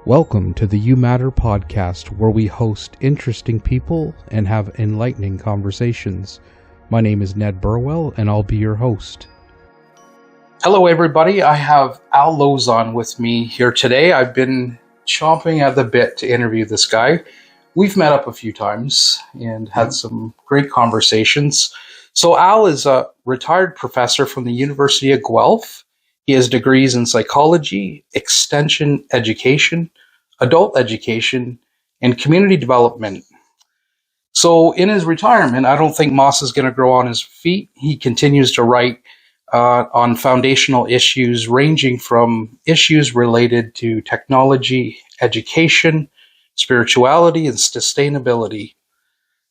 Welcome to the You Matter podcast, where we host interesting people and have enlightening conversations. My name is Ned Burwell, and I'll be your host. Hello, everybody. I have Lauzon with me here today. I've been chomping at the bit to interview this guy. We've met up a few times and had some great conversations. So Al is a retired professor from the University of Guelph. He has degrees in psychology, extension education, adult education, and community development. So in his retirement, I don't think moss is going to grow on his feet. He continues to write on foundational issues ranging from issues related to technology, education, spirituality, and sustainability.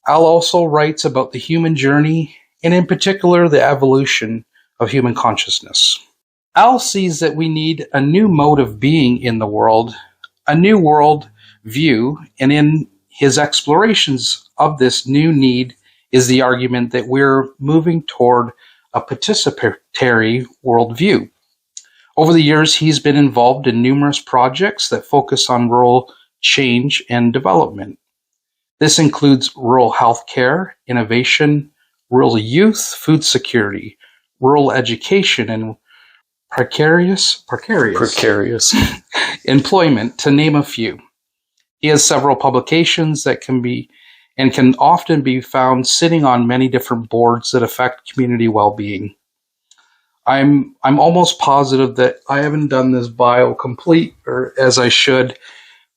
Al also writes about the human journey, and in particular, the evolution of human consciousness. Al sees that we need a new mode of being in the world, a new world view, and in his explorations of this new need is the argument that we're moving toward a participatory worldview. Over the years, he's been involved in numerous projects that focus on rural change and development. This includes rural healthcare, innovation, rural youth, food security, rural education, and precarious employment, to name a few. He has several publications that can often be found sitting on many different boards that affect community well-being. I'm almost positive that I haven't done this bio complete or as I should,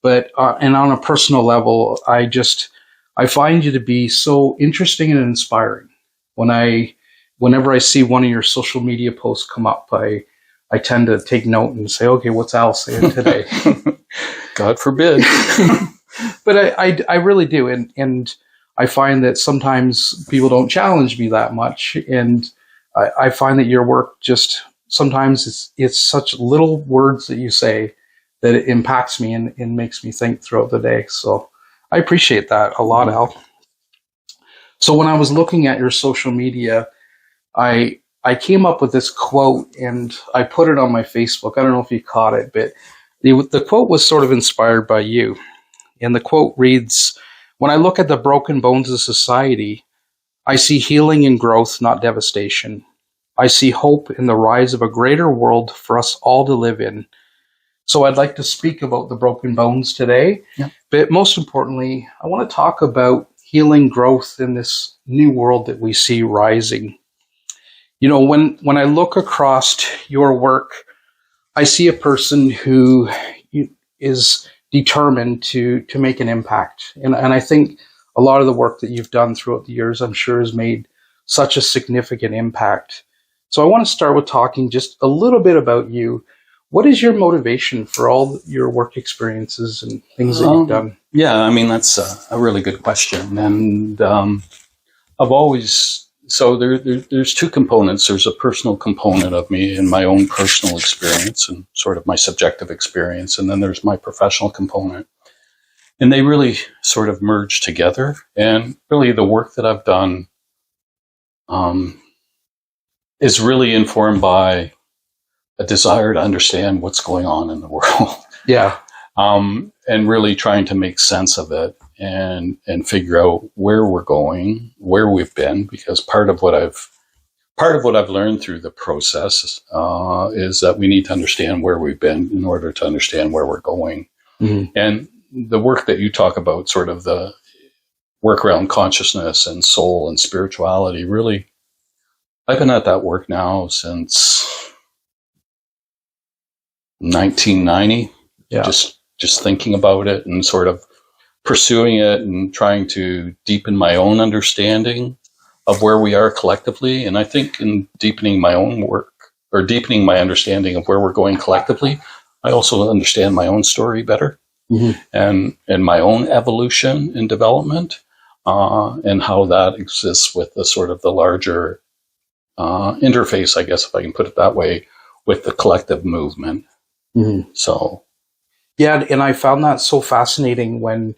but and on a personal level, I find you to be so interesting and inspiring. Whenever I see one of your social media posts come up, I tend to take note and say, okay, what's Al saying today? God forbid. But I really do. And I find that sometimes people don't challenge me that much. And I find that your work just, sometimes it's such little words that you say that it impacts me and makes me think throughout the day. So I appreciate that a lot, Al. So when I was looking at your social media, I came up with this quote and I put it on my Facebook. I don't know if you caught it, but the quote was sort of inspired by you. And the quote reads, "When I look at the broken bones of society, I see healing and growth, not devastation. I see hope in the rise of a greater world for us all to live in." So I'd like to speak about the broken bones today. Yeah. But most importantly, I want to talk about healing growth in this new world that we see rising. You know, when I look across your work, I see a person who is determined to make an impact. And I think a lot of the work that you've done throughout the years, I'm sure, has made such a significant impact. So I want to start with talking just a little bit about you. What is your motivation for all your work experiences and things that you've done? Yeah, I mean, that's a really good question. And I've always... So there's two components. There's a personal component of me and my own personal experience and sort of my subjective experience. And then there's my professional component. And they really sort of merge together. And really the work that I've done is really informed by a desire to understand what's going on in the world. Yeah. And really trying to make sense of it and figure out where we're going, where we've been, because part of what I've learned through the process is that we need to understand where we've been in order to understand where we're going. Mm-hmm. And the work that you talk about, sort of the work around consciousness and soul and spirituality, really, I've been at that work now since 1990. Yeah. Just thinking about it and sort of pursuing it and trying to deepen my own understanding of where we are collectively. And I think in deepening my own work, or deepening my understanding of where we're going collectively, I also understand my own story better. Mm-hmm. and my own evolution and development, and how that exists with the sort of the larger interface, I guess, if I can put it that way, with the collective movement. Mm-hmm. So... Yeah, and I found that so fascinating when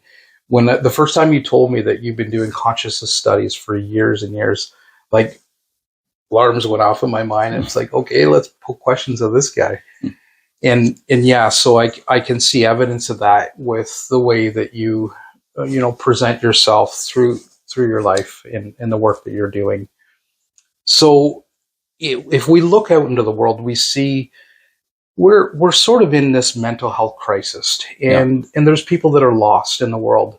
the first time you told me that you've been doing consciousness studies for years and years, like alarms went off in my mind. It's like, okay, let's put questions of this guy. And yeah, so I can see evidence of that with the way that you present yourself through your life and the work that you're doing. So if we look out into the world, we see we're sort of in this mental health crisis, and there's people that are lost in the world.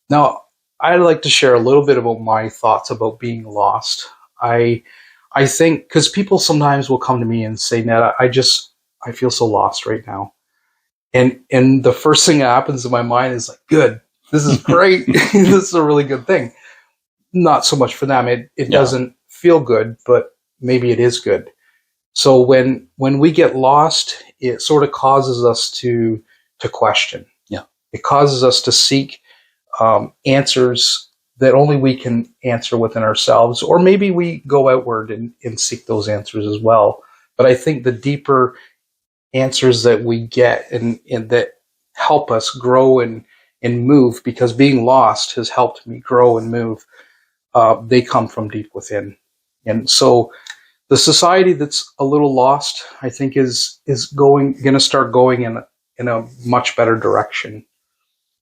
Now, I'd like to share a little bit about my thoughts about being lost. I think, because people sometimes will come to me and say, Ned, I feel so lost right now. And the first thing that happens in my mind is like, good, this is great. This is a really good thing. Not so much for them. It doesn't feel good, but maybe it is good. So when we get lost, it sort of causes us to question. Yeah. It causes us to seek answers that only we can answer within ourselves, or maybe we go outward and seek those answers as well. But I think the deeper answers that we get and that help us grow and move, because being lost has helped me grow and move, they come from deep within. And so the society that's a little lost, I think, is going to start going in a much better direction.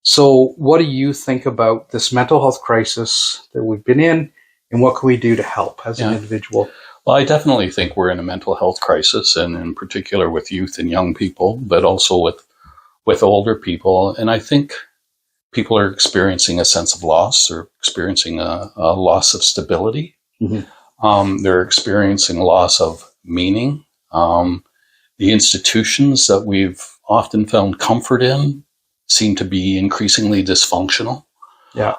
So what do you think about this mental health crisis that we've been in, and what can we do to help as an individual? Well, I definitely think we're in a mental health crisis, and in particular with youth and young people, but also with older people. And I think people are experiencing a sense of loss. They're experiencing a loss of stability. Mm-hmm. They're experiencing a loss of meaning. The institutions that we've often found comfort in seem to be increasingly dysfunctional. Yeah.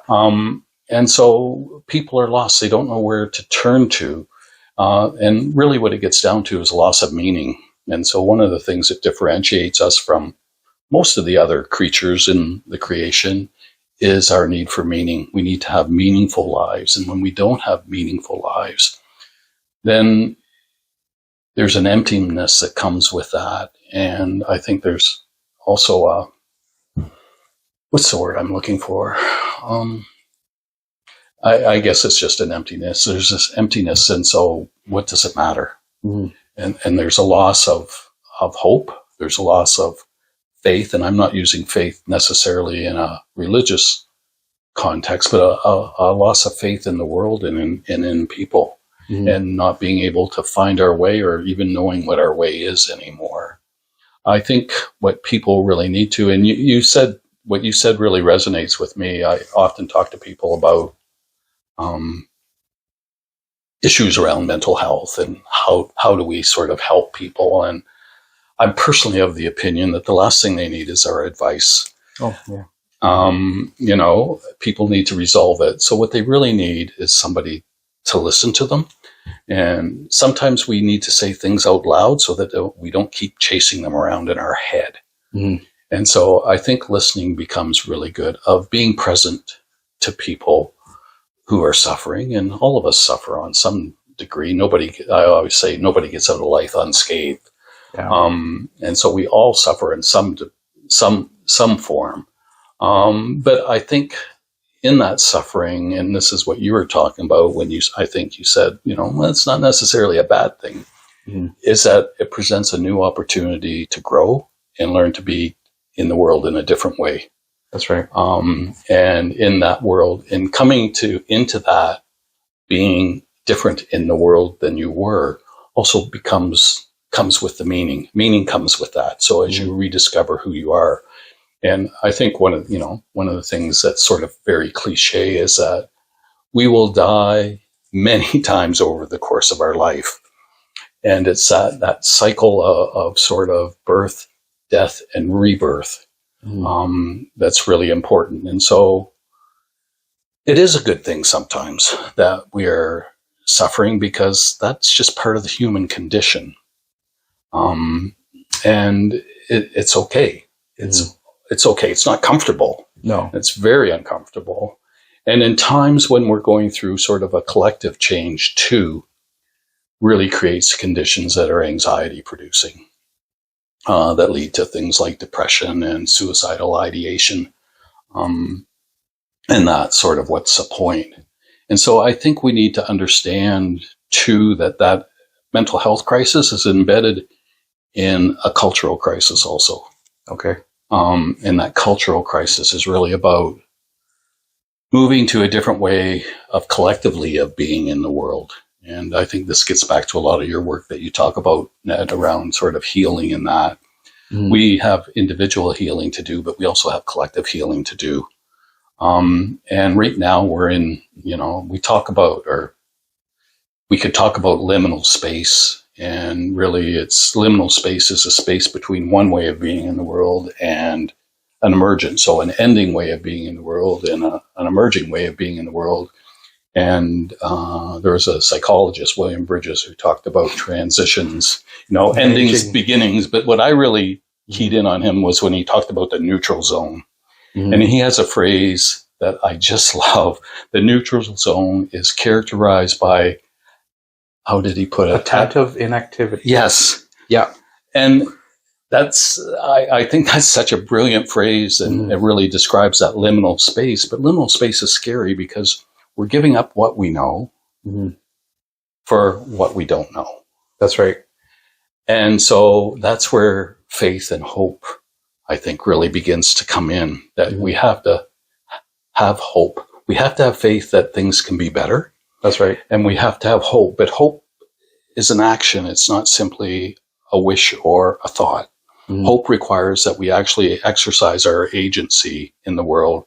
And so people are lost. They don't know where to turn to. And really what it gets down to is a loss of meaning. And so one of the things that differentiates us from most of the other creatures in the creation is our need for meaning. We need to have meaningful lives. And when we don't have meaningful lives, then there's an emptiness that comes with that. And I think there's also what's the word I'm looking for? I guess it's just an emptiness. There's this emptiness, and so what does it matter? Mm-hmm. And there's a loss of hope. There's a loss of faith, and I'm not using faith necessarily in a religious context, but a loss of faith in the world and in people, mm-hmm. and not being able to find our way or even knowing what our way is anymore. I think what people really need to, and you said, what you said really resonates with me. I often talk to people about issues around mental health and how do we sort of help people. And I'm personally of the opinion that the last thing they need is our advice. Oh, yeah. People need to resolve it. So what they really need is somebody to listen to them. And sometimes we need to say things out loud so that we don't keep chasing them around in our head. Mm. And so I think listening becomes really good, of being present to people who are suffering, and all of us suffer on some degree. I always say nobody gets out of life unscathed. Yeah. And so we all suffer in some form. But I think in that suffering, and this is what you were talking about when I think you said, it's not necessarily a bad thing, mm-hmm. is that it presents a new opportunity to grow and learn to be in the world in a different way. That's right. And in that world, and coming into that, being different in the world than you were, also comes with the meaning. Meaning comes with that. So as you rediscover who you are, and I think one of the things that's sort of very cliche is that we will die many times over the course of our life, and it's that cycle of sort of birth, death, and rebirth. That's really important. And so it is a good thing sometimes that we are suffering, because that's just part of the human condition. And it's okay. It's okay. It's not comfortable. No. It's very uncomfortable. And in times when we're going through sort of a collective change too, really creates conditions that are anxiety producing. That lead to things like depression and suicidal ideation. And that's sort of what's the point. And so I think we need to understand too that mental health crisis is embedded in a cultural crisis also. Okay. And that cultural crisis is really about moving to a different way of collectively of being in the world. And I think this gets back to a lot of your work that you talk about, Ned, around sort of healing and that. We have individual healing to do, but we also have collective healing to do. And right now we're in, we could talk about liminal space. And really it's liminal space is a space between one way of being in the world and an emergent. So an ending way of being in the world and an emerging way of being in the world. And there was a psychologist, William Bridges, who talked about transitions, endings, beginnings. But what I really keyed in on him was when he talked about the neutral zone. And he has a phrase that I just love. The neutral zone is characterized by, how did he put it? Attentive inactivity. Yes. Yeah. And I think that's such a brilliant phrase, and it really describes that liminal space. But liminal space is scary because we're giving up what we know for what we don't know. That's right. And so that's where faith and hope, I think, really begins to come in, that we have to have hope. We have to have faith that things can be better. That's right. And we have to have hope. But hope is an action. It's not simply a wish or a thought. Hope requires that we actually exercise our agency in the world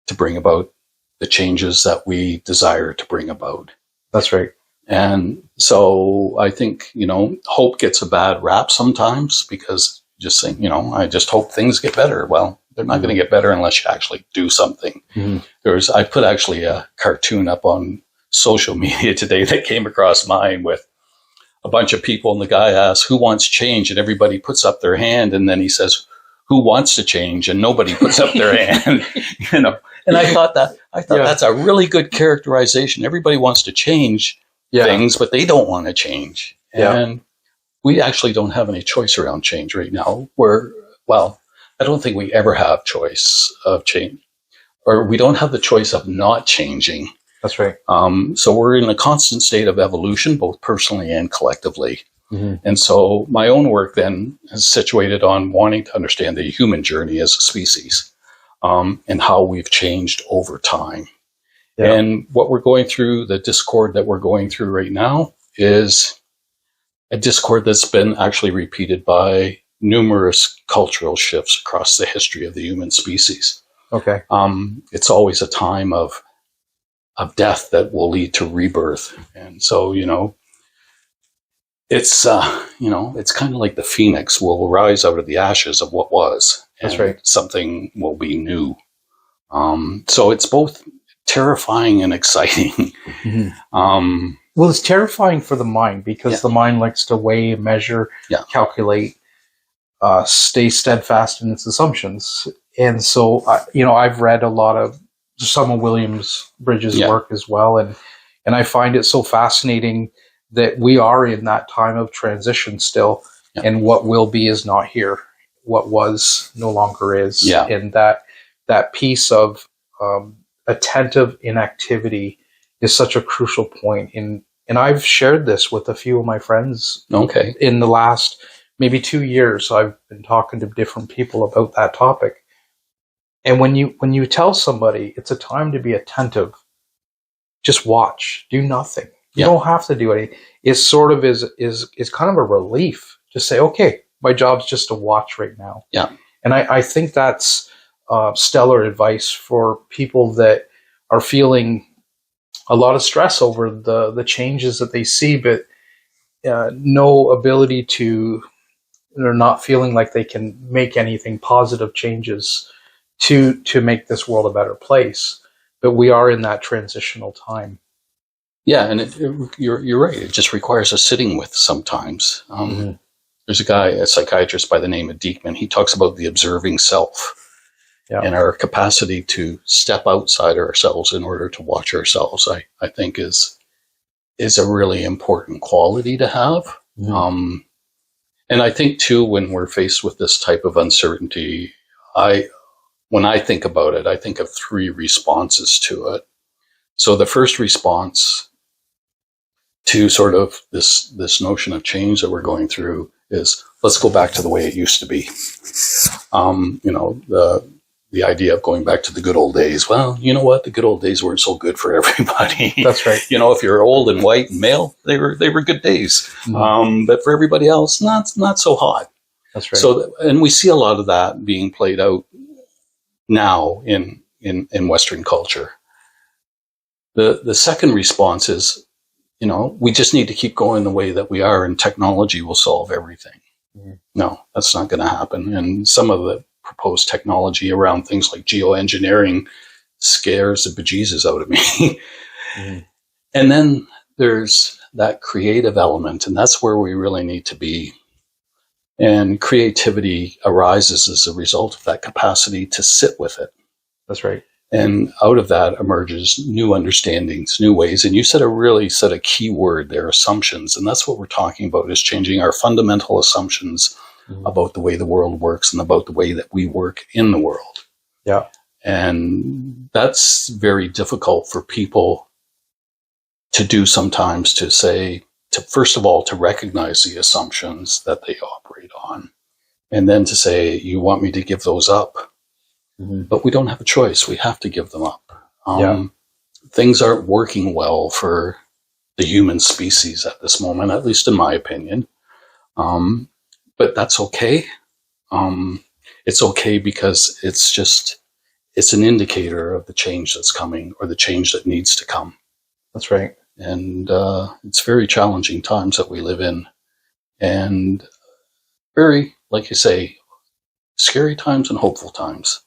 to bring about the changes that we desire to bring about. That's right. And so I think, hope gets a bad rap sometimes because just saying, I just hope things get better. Well, they're not going to get better unless you actually do something. I put actually a cartoon up on social media today that came across mine with a bunch of people, and the guy asks, who wants change? And everybody puts up their hand, and then he says, who wants to change? And nobody puts up their hand. And I thought that's a really good characterization. Everybody wants to change things, but they don't want to change. And we actually don't have any choice around change right now. I don't think we ever have choice of change, or we don't have the choice of not changing. That's right. So we're in a constant state of evolution, both personally and collectively. And so my own work then is situated on wanting to understand the human journey as a species, and how we've changed over time. And what we're going through, the discord that we're going through right now, is a discord that's been actually repeated by numerous cultural shifts across the history of the human species. Okay. It's always a time of death that will lead to rebirth. And so, it's kind of like the phoenix will rise out of the ashes of what was. That's right. Something will be new. So it's both terrifying and exciting. Well, it's terrifying for the mind because the mind likes to weigh, measure, calculate, stay steadfast in its assumptions. And so, I've read a lot of some of Williams Bridges' work as well. And I find it so fascinating that we are in that time of transition still, and what will be is not here. What was no longer is. And that piece of attentive inactivity is such a crucial point. And I've shared this with a few of my friends. Okay. In the last maybe 2 years, I've been talking to different people about that topic. And when you tell somebody it's a time to be attentive, just watch, do nothing. You don't have to do anything. It sort of is kind of a relief to say, okay, my job's just to watch right now. And I think that's stellar advice for people that are feeling a lot of stress over the changes that they see, but no ability to, they're not feeling like they can make anything positive changes to make this world a better place. But we are in that transitional time. Yeah, and you're right. It just requires a sitting with sometimes. There's a psychiatrist by the name of Diekman. He talks about the observing self and our capacity to step outside ourselves in order to watch ourselves. I think is a really important quality to have. And I think too, when we're faced with this type of uncertainty, when I think about it, I think of 3 responses to it. So the first response to sort of this notion of change that we're going through is, let's go back to the way it used to be. The idea of going back to the good old days. Well, you know what? The good old days weren't so good for everybody. That's right. If you're old and white and male, they were good days. Mm-hmm. But for everybody else, not so hot. That's right. So, and we see a lot of that being played out now in Western culture. The second response is, we just need to keep going the way that we are, and technology will solve everything. Mm-hmm. No, that's not going to happen. And some of the proposed technology around things like geoengineering scares the bejesus out of me. Mm-hmm. And then there's that creative element, and that's where we really need to be. And creativity arises as a result of that capacity to sit with it. That's right. And out of that emerges new understandings, new ways. And you said a key word there, assumptions. And that's what we're talking about, is changing our fundamental assumptions about the way the world works and about the way that we work in the world. Yeah. And that's very difficult for people to do sometimes, to say, first of all, to recognize the assumptions that they operate on. And then to say, you want me to give those up? Mm-hmm. But we don't have a choice. We have to give them up. Things aren't working well for the human species at this moment, at least in my opinion. But that's okay. It's okay because it's an indicator of the change that's coming, or the change that needs to come. That's right. And it's very challenging times that we live in, and very, like you say, scary times and hopeful times.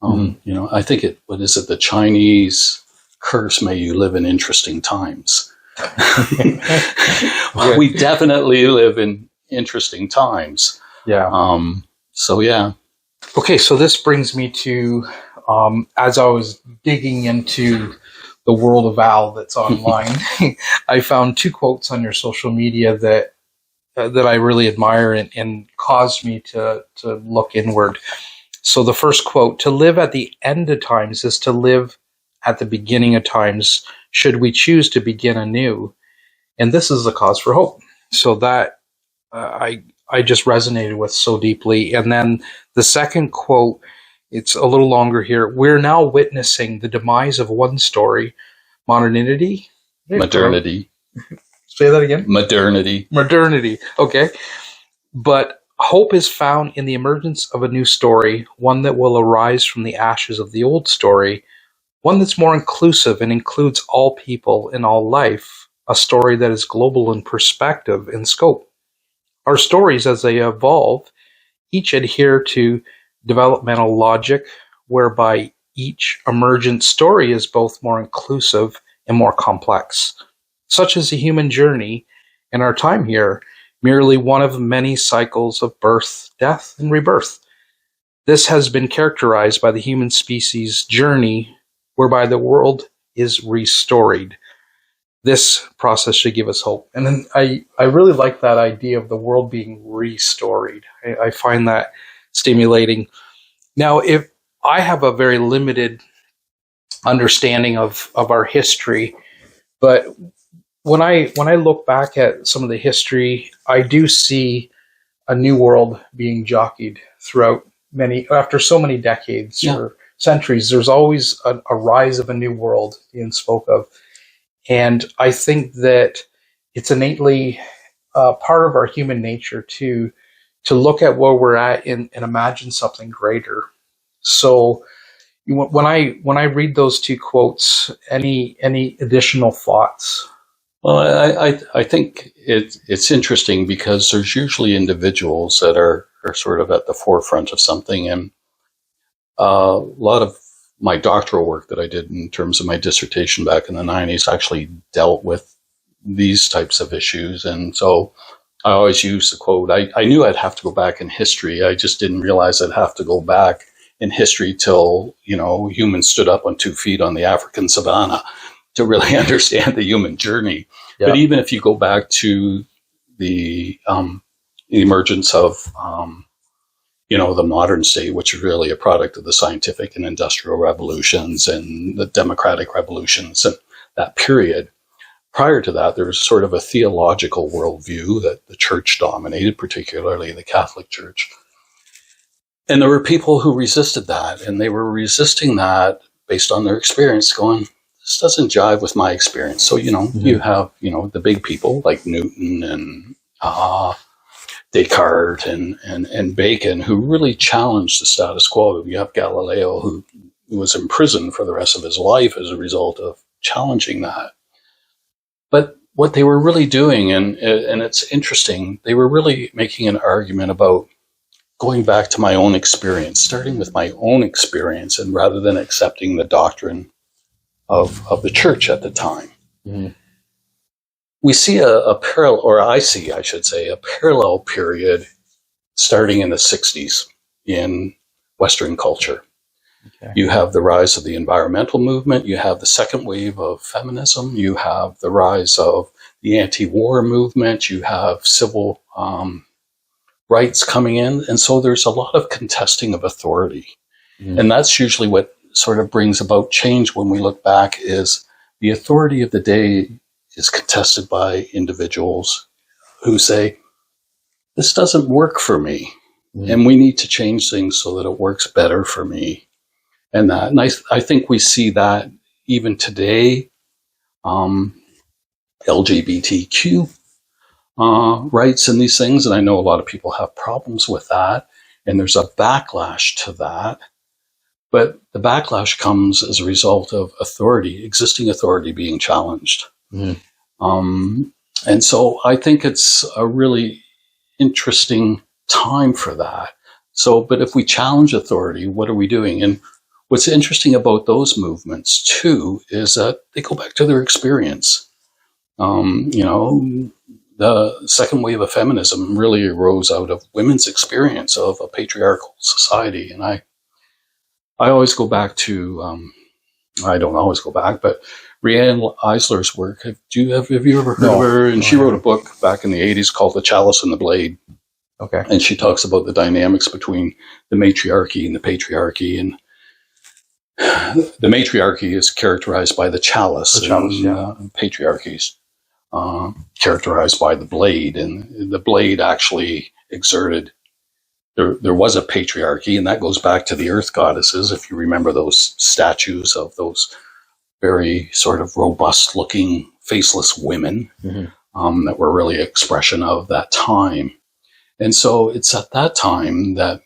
I think the Chinese curse, may you live in interesting times. Well, we definitely live in interesting times. Yeah. So, yeah. Okay, so this brings me to, as I was digging into the world of Al that's online, I found 2 quotes on your social media that I really admire and caused me to look inward. So the first quote: "To live at the end of times is to live at the beginning of times, should we choose to begin anew. And this is a cause for hope." So that I just resonated with so deeply. And then the second quote, it's a little longer here: "We're now witnessing the demise of one story, modernity." Say that again. Modernity. Okay. "But hope is found in the emergence of a new story, one that will arise from the ashes of the old story, one that's more inclusive and includes all people in all life, a story that is global in perspective and scope. Our stories, as they evolve, each adhere to developmental logic, whereby each emergent story is both more inclusive and more complex. Such is the human journey, and our time here, merely one of many cycles of birth, death, and rebirth. This has been characterized by the human species' journey, whereby the world is restored. This process should give us hope." And then I really like that idea of the world being restored. I find that stimulating. Now, if I have a very limited understanding of our history, but when I look back at some of the history, I do see a new world being jockeyed throughout after so many decades or centuries. There's always a rise of a new world being spoke of. And I think that it's innately part of our human nature to look at where we're at and imagine something greater. So when I read those 2 quotes, any additional thoughts? Well, I think it's interesting because there's usually individuals that are sort of at the forefront of something. And a lot of my doctoral work that I did in terms of my dissertation back in the 90s actually dealt with these types of issues. And so I always use the quote. I knew I'd have to go back in history. I just didn't realize I'd have to go back in history till, humans stood up on 2 feet on the African savanna to really understand the human journey. Yeah. But even if you go back to the emergence of, the modern state, which is really a product of the scientific and industrial revolutions and the democratic revolutions and that period, prior to that, there was sort of a theological worldview that the church dominated, particularly the Catholic Church. And there were people who resisted that, and they were resisting that based on their experience, going, this doesn't jive with my experience. So, you have, the big people like Newton and Descartes and Bacon, who really challenged the status quo. You have Galileo, who was imprisoned for the rest of his life as a result of challenging that. But what they were really doing, and it's interesting, they were really making an argument about going back to my own experience, starting with my own experience, and rather than accepting the doctrine of the church at the time. Mm-hmm. We see a parallel, or I should say, a parallel period starting in the 60s in Western culture. Okay. You have the rise of the environmental movement. You have the second wave of feminism. You have the rise of the anti-war movement. You have civil rights coming in. And so there's a lot of contesting of authority. Mm. And that's usually what sort of brings about change when we look back, is the authority of the day is contested by individuals who say, this doesn't work for me. Mm. And we need to change things so that it works better for me. And I think we see that even today, LGBTQ rights and these things. And I know a lot of people have problems with that. And there's a backlash to that. But the backlash comes as a result of existing authority being challenged. Mm. And so I think it's a really interesting time for that. So, but if we challenge authority, what are we doing? And what's interesting about those movements too is that they go back to their experience. The second wave of feminism really arose out of women's experience of a patriarchal society. And I always go back to, I don't always go back, but Riane Eisler's work. Have you ever heard of her? And she wrote a book back in the 80s called The Chalice and the Blade. Okay. And she talks about the dynamics between the matriarchy and the patriarchy. And the matriarchy is characterized by the chalice. Patriarchies characterized by the blade. And the blade actually exerted, there was a patriarchy, and that goes back to the earth goddesses. If you remember those statues of those very sort of robust looking faceless women, mm-hmm. That were really an expression of that time. And so it's at that time that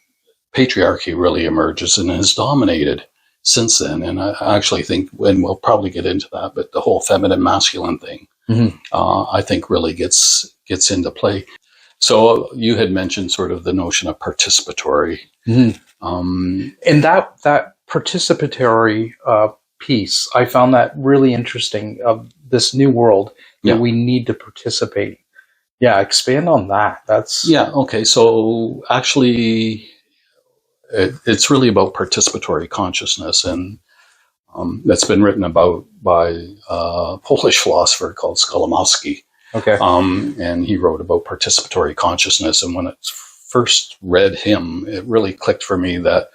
patriarchy really emerges and has dominated since then. And I actually think, and we'll probably get into that, but the whole feminine masculine thing, mm-hmm. I think really gets into play. So you had mentioned sort of the notion of participatory. Mm-hmm. And that participatory piece, I found that really interesting, of this new world that we need to participate. Yeah, expand on that. Okay. So actually, it's really about participatory consciousness, and that's been written about by a Polish philosopher called Skolimowski. Okay. And he wrote about participatory consciousness. And when I first read him, it really clicked for me that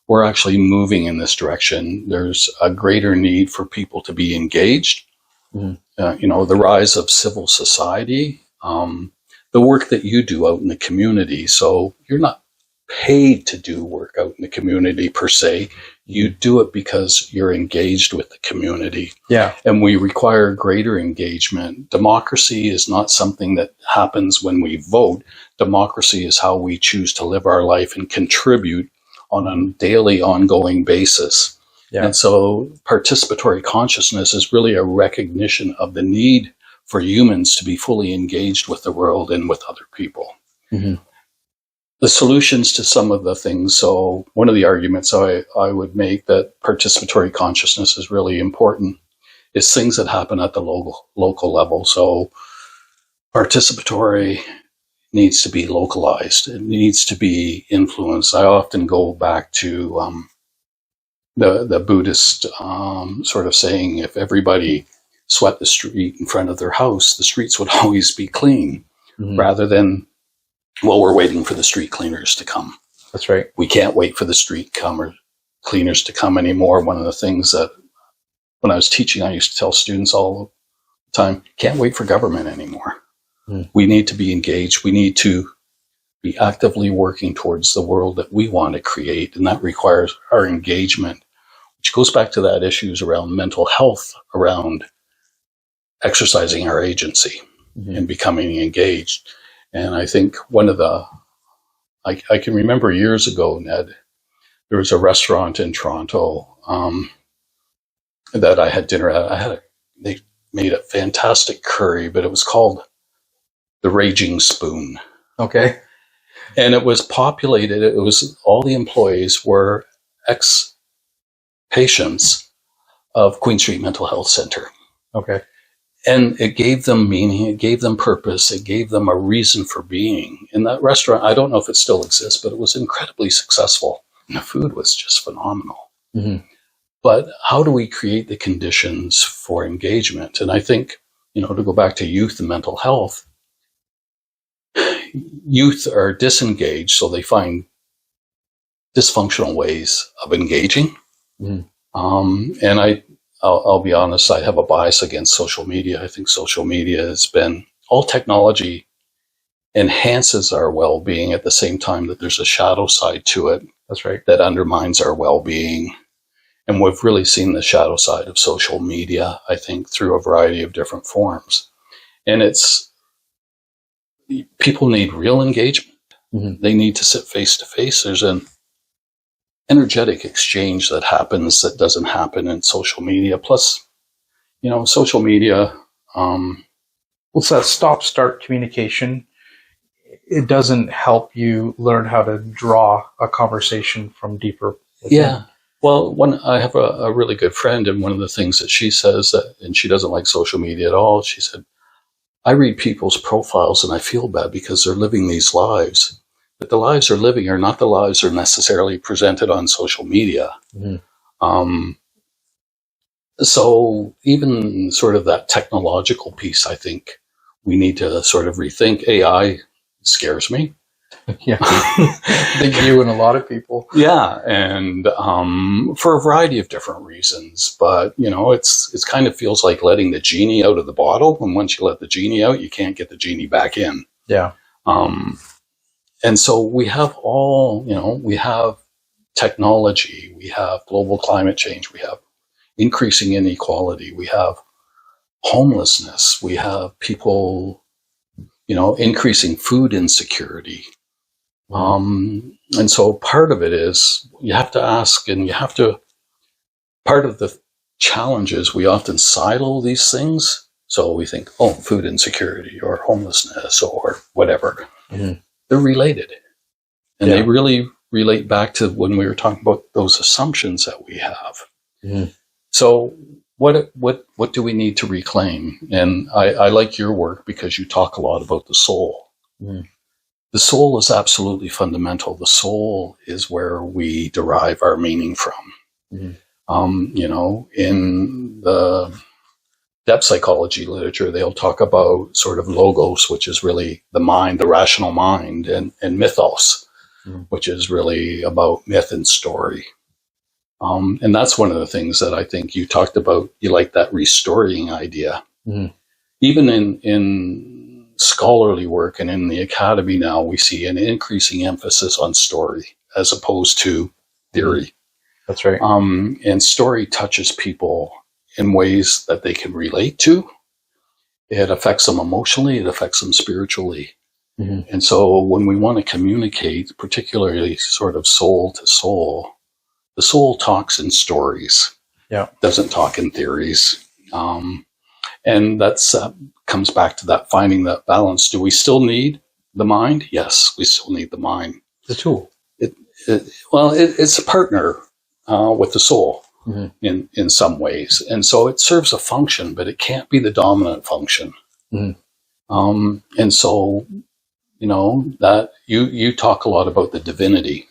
we're actually moving in this direction. There's a greater need for people to be engaged. Mm. The rise of civil society, the work that you do out in the community. So you're not paid to do work out in the community per se. You do it because you're engaged with the community. Yeah. And we require greater engagement. Democracy is not something that happens when we vote. Democracy is how we choose to live our life and contribute on a daily, ongoing basis. Yeah. And so participatory consciousness is really a recognition of the need for humans to be fully engaged with the world and with other people. Mm-hmm. The solutions to some of the things. So one of the arguments I would make that participatory consciousness is really important is things that happen at the local level. So participatory needs to be localized. It needs to be influenced. I often go back to the Buddhist sort of saying, if everybody swept the street in front of their house, the streets would always be clean, mm-hmm. rather than, well, we're waiting for the street cleaners to come. That's right. We can't wait for the street cleaners to come anymore. One of the things that when I was teaching, I used to tell students all time, can't wait for government anymore. Mm. We need to be engaged. We need to be actively working towards the world that we want to create, and that requires our engagement, which goes back to that issues around mental health, around exercising our agency and becoming engaged. And I think I can remember years ago, Ned, there was a restaurant in Toronto that I had dinner at. They made a fantastic curry, but it was called the Raging Spoon. Okay. And it was populated, it was all the employees were ex-patients of Queen Street Mental Health Center. Okay. And it gave them meaning, it gave them purpose, it gave them a reason for being. In that restaurant, I don't know if it still exists, but it was incredibly successful. And the food was just phenomenal. Mm-hmm. But how do we create the conditions for engagement? And I think, to go back to youth and mental health, youth are disengaged, so they find dysfunctional ways of engaging. Mm. And I'll be honest, I have a bias against social media. I think social media has been, all technology enhances our well-being at the same time that there's a shadow side to it. That's right. That undermines our well-being. And we've really seen the shadow side of social media, I think, through a variety of different forms. And people need real engagement. Mm-hmm. They need to sit face to face. There's an energetic exchange that happens that doesn't happen in social media. Plus, social media. It's that stop-start communication. It doesn't help you learn how to draw a conversation from deeper within. Yeah. Well, I have a really good friend, and one of the things that she says, and she doesn't like social media at all, she said, I read people's profiles and I feel bad because they're living these lives. But the lives they're living are not the lives that are necessarily presented on social media. Mm-hmm. So even sort of that technological piece, I think we need to sort of rethink. AI scares me. Yeah. I think you and a lot of people. Yeah. And for a variety of different reasons. But, it's kind of feels like letting the genie out of the bottle. And once you let the genie out, you can't get the genie back in. Yeah. And so we have we have technology, we have global climate change, we have increasing inequality, we have homelessness, we have people, increasing food insecurity. And so part of it is you have to ask, and part of the challenge is we often silo these things. So we think, food insecurity or homelessness or whatever. Mm-hmm. They're related. And they really relate back to when we were talking about those assumptions that we have. Mm-hmm. So what do we need to reclaim? And I like your work because you talk a lot about the soul. Mm-hmm. The soul is absolutely fundamental. The soul is where we derive our meaning from. Mm-hmm. In the depth psychology literature, they'll talk about sort of logos, which is really the mind, the rational mind, and mythos, which is really about myth and story. And that's one of the things that I think you talked about. You like that restoring idea. Mm-hmm. Even in scholarly work and in the academy now, we see an increasing emphasis on story as opposed to theory. That's right. And story touches people in ways that they can relate to. It affects them emotionally. It affects them spiritually. Mm-hmm. And so when we want to communicate, particularly sort of soul to soul, the soul talks in stories. Yeah. It doesn't talk in theories. And that's comes back to that finding that balance. Do we still need the mind? Yes, we still need the mind. The tool. It's a partner with the soul. Mm-hmm. in some ways. And so it serves a function, but it can't be the dominant function. Mm-hmm. And so, that you talk a lot about the divinity,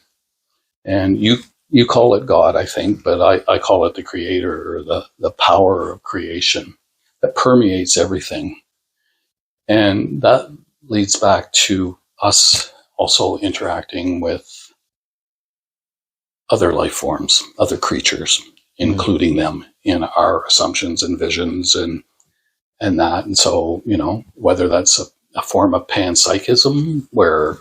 and you call it God, I think, but I call it the creator, or the power of creation that permeates everything. And that leads back to us also interacting with other life forms, other creatures, including them in our assumptions and visions and that. And so, whether that's a form of panpsychism where,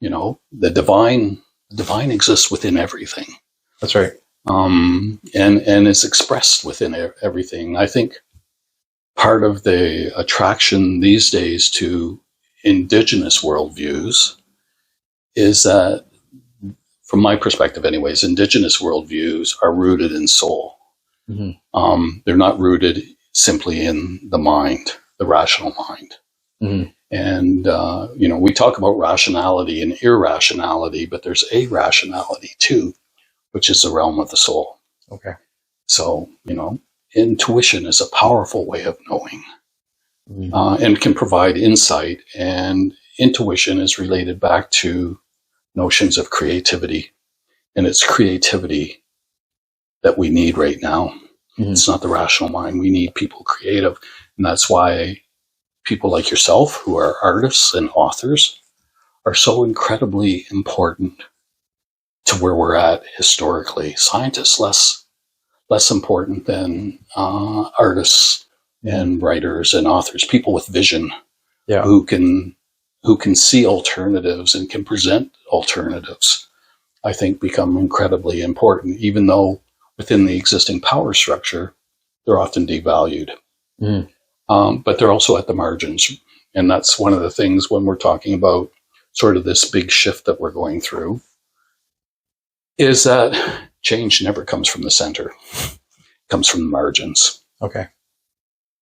the divine exists within everything. That's right. And is expressed within everything. I think part of the attraction these days to indigenous worldviews is that, from my perspective anyways, indigenous worldviews are rooted in soul. Mm-hmm. They're not rooted simply in the mind, the rational mind. Mm-hmm. And, we talk about rationality and irrationality, but there's irrationality too, which is the realm of the soul. Okay. So, intuition is a powerful way of knowing, and can provide insight. And intuition is related back to notions of creativity. And it's creativity that we need right now. Mm-hmm. It's not the rational mind. We need people creative. And that's why people like yourself, who are artists and authors, are so incredibly important to where we're at historically. Scientists less important than artists and writers and authors, people with vision, who can see alternatives and can present alternatives, I think become incredibly important, even though within the existing power structure, they're often devalued. Mm. But they're also at the margins. And that's one of the things when we're talking about sort of this big shift that we're going through, is that change never comes from the center. It comes from the margins. Okay.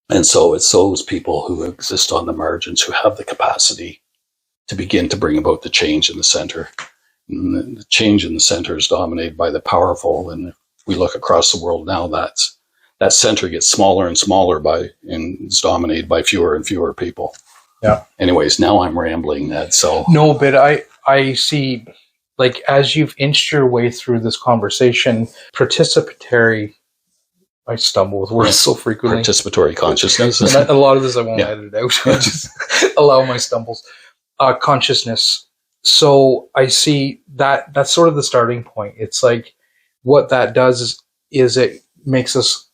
And so it's those people who exist on the margins who have the capacity to begin to bring about the change in the center. And the change in the center is dominated by the powerful. And if we look across the world now, that center gets smaller and smaller and is dominated by fewer and fewer people. Yeah. Anyways, now I'm rambling, Ned. So no, but I see, like, as you've inched your way through this conversation, participatory. I stumble with words so frequently. Participatory consciousness. And a lot of this I won't edit out. I just allow my stumbles. Consciousness. So I see that's sort of the starting point. It's like what that does is it makes us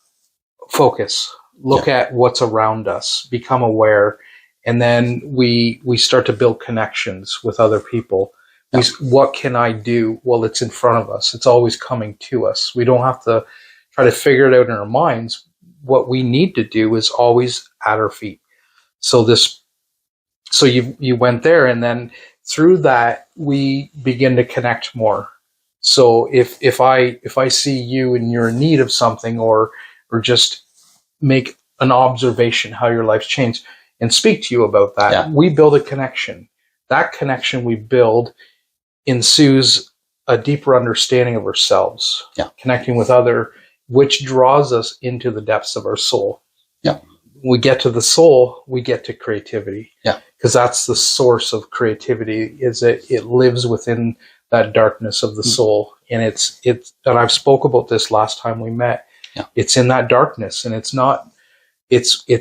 focus, look at what's around us, become aware, and then we start to build connections with other people. Yeah. What can I do? Well, it's in front of us. It's always coming to us. We don't have to try to figure it out in our minds. What we need to do is always at our feet. So you went there, and then through that we begin to connect more. So if I see you and you're in need of something, or just make an observation how your life's changed and speak to you about that, we build a connection. That connection we build ensues a deeper understanding of ourselves, connecting with other, which draws us into the depths of our soul. Yeah. We get to the soul, we get to creativity. Yeah. Because that's the source of creativity, is it lives within that darkness of the soul. And it's and I've spoke about this last time we met. Yeah. It's in that darkness, and it's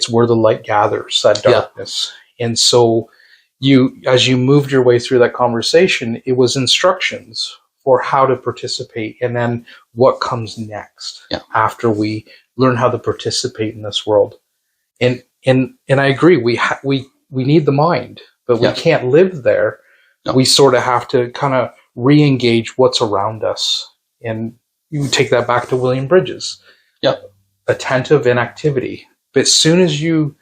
where the light gathers, that darkness. Yeah. And so as you moved your way through that conversation, it was instructions for how to participate, and then what comes next after we learn how to participate in this world. And I agree, we need the mind, but we can't live there. No. We sort of have to kind of re-engage what's around us. And you take that back to William Bridges. Yep. Attentive inactivity. But as soon as you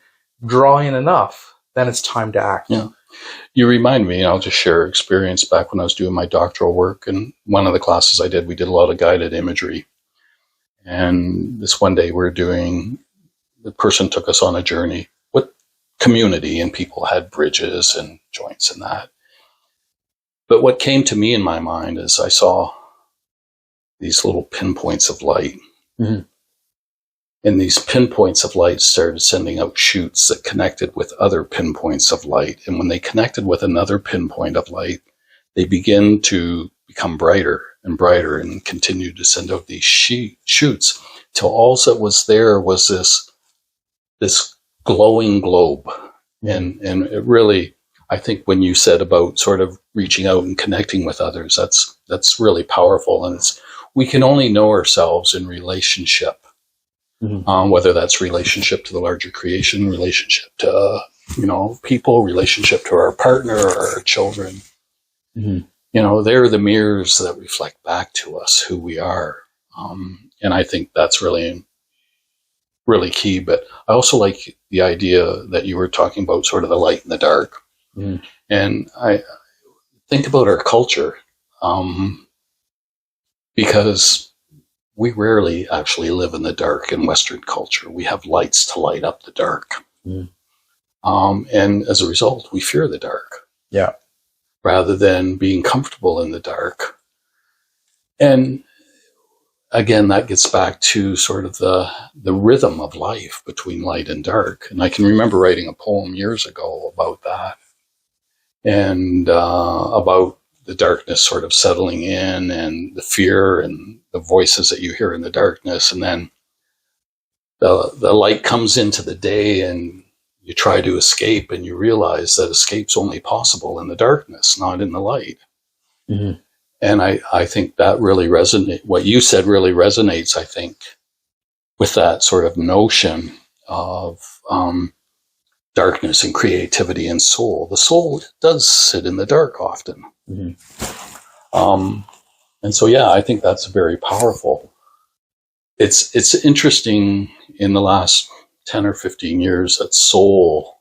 draw in enough, then it's time to act. Yeah. You remind me, and I'll just share experience back when I was doing my doctoral work. And one of the classes I did, we did a lot of guided imagery. And this one day the person took us on a journey with community, and people had bridges and joints and that. But what came to me in my mind is I saw these little pinpoints of light. Mm-hmm. And these pinpoints of light started sending out shoots that connected with other pinpoints of light. And when they connected with another pinpoint of light, they begin to become brighter and brighter and continue to send out these shoots till all that was there was this glowing globe. And it really, I think when you said about sort of reaching out and connecting with others, that's really powerful. And we can only know ourselves in relationship whether that's relationship to the larger creation, relationship to, people, relationship to our partner or our children. They're the mirrors that reflect back to us who we are. And I think that's really, really key. But I also like the idea that you were talking about, sort of the light and the dark. And I think about our culture, because we rarely actually live in the dark in Western culture. We have lights to light up the dark. And as a result, we fear the dark. Yeah. Rather than being comfortable in the dark. And again, that gets back to sort of the rhythm of life between light and dark. And I can remember writing a poem years ago about that, and about the darkness sort of settling in, and the fear and the voices that you hear in the darkness. And then the light comes into the day, and you try to escape, and you realize that escape's only possible in the darkness, not in the light. And I think that really resonates. What you said really resonates, I think, with that sort of notion of darkness and creativity and soul. The soul does sit in the dark often. And so, yeah, I think that's very powerful. It's interesting in the last 10 or 15 years that soul,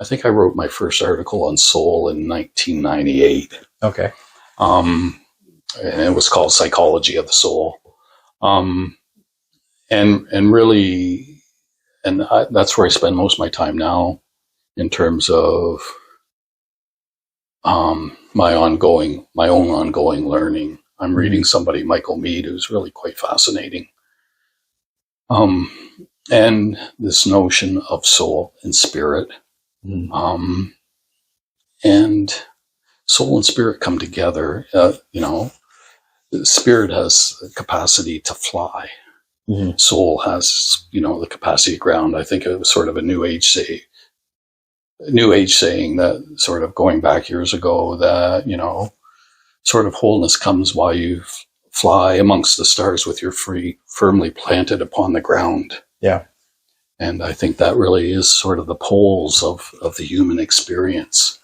I think I wrote my first article on soul in 1998. Okay. And it was called Psychology of the Soul. And really, that's where I spend most of my time now in terms of my own ongoing learning. I'm reading somebody, Michael Mead, who's really quite fascinating. And this notion of soul and spirit. And soul and spirit come together. Spirit has the capacity to fly. Soul has, the capacity to ground. I think it was sort of a New Age saying that, sort of going back years ago, that, sort of wholeness comes while you fly amongst the stars with your feet firmly planted upon the ground. Yeah. And I think that really is sort of the poles of the human experience.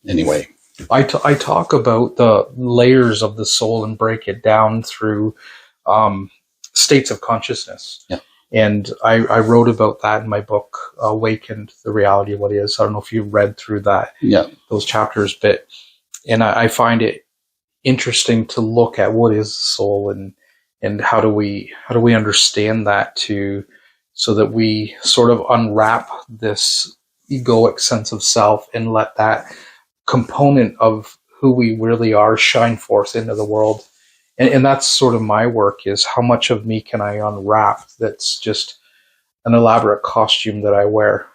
Anyway. I talk about the layers of the soul and break it down through states of consciousness. Yeah. And I wrote about that in my book, Awakened, the Reality of What Is. I don't know if you read through that, those chapters, but, and I find it interesting to look at what is the soul, and how do we understand that, so that we sort of unwrap this egoic sense of self and let that component of who we really are shine forth into the world. And that's sort of my work, is how much of me can I unwrap that's just an elaborate costume that I wear.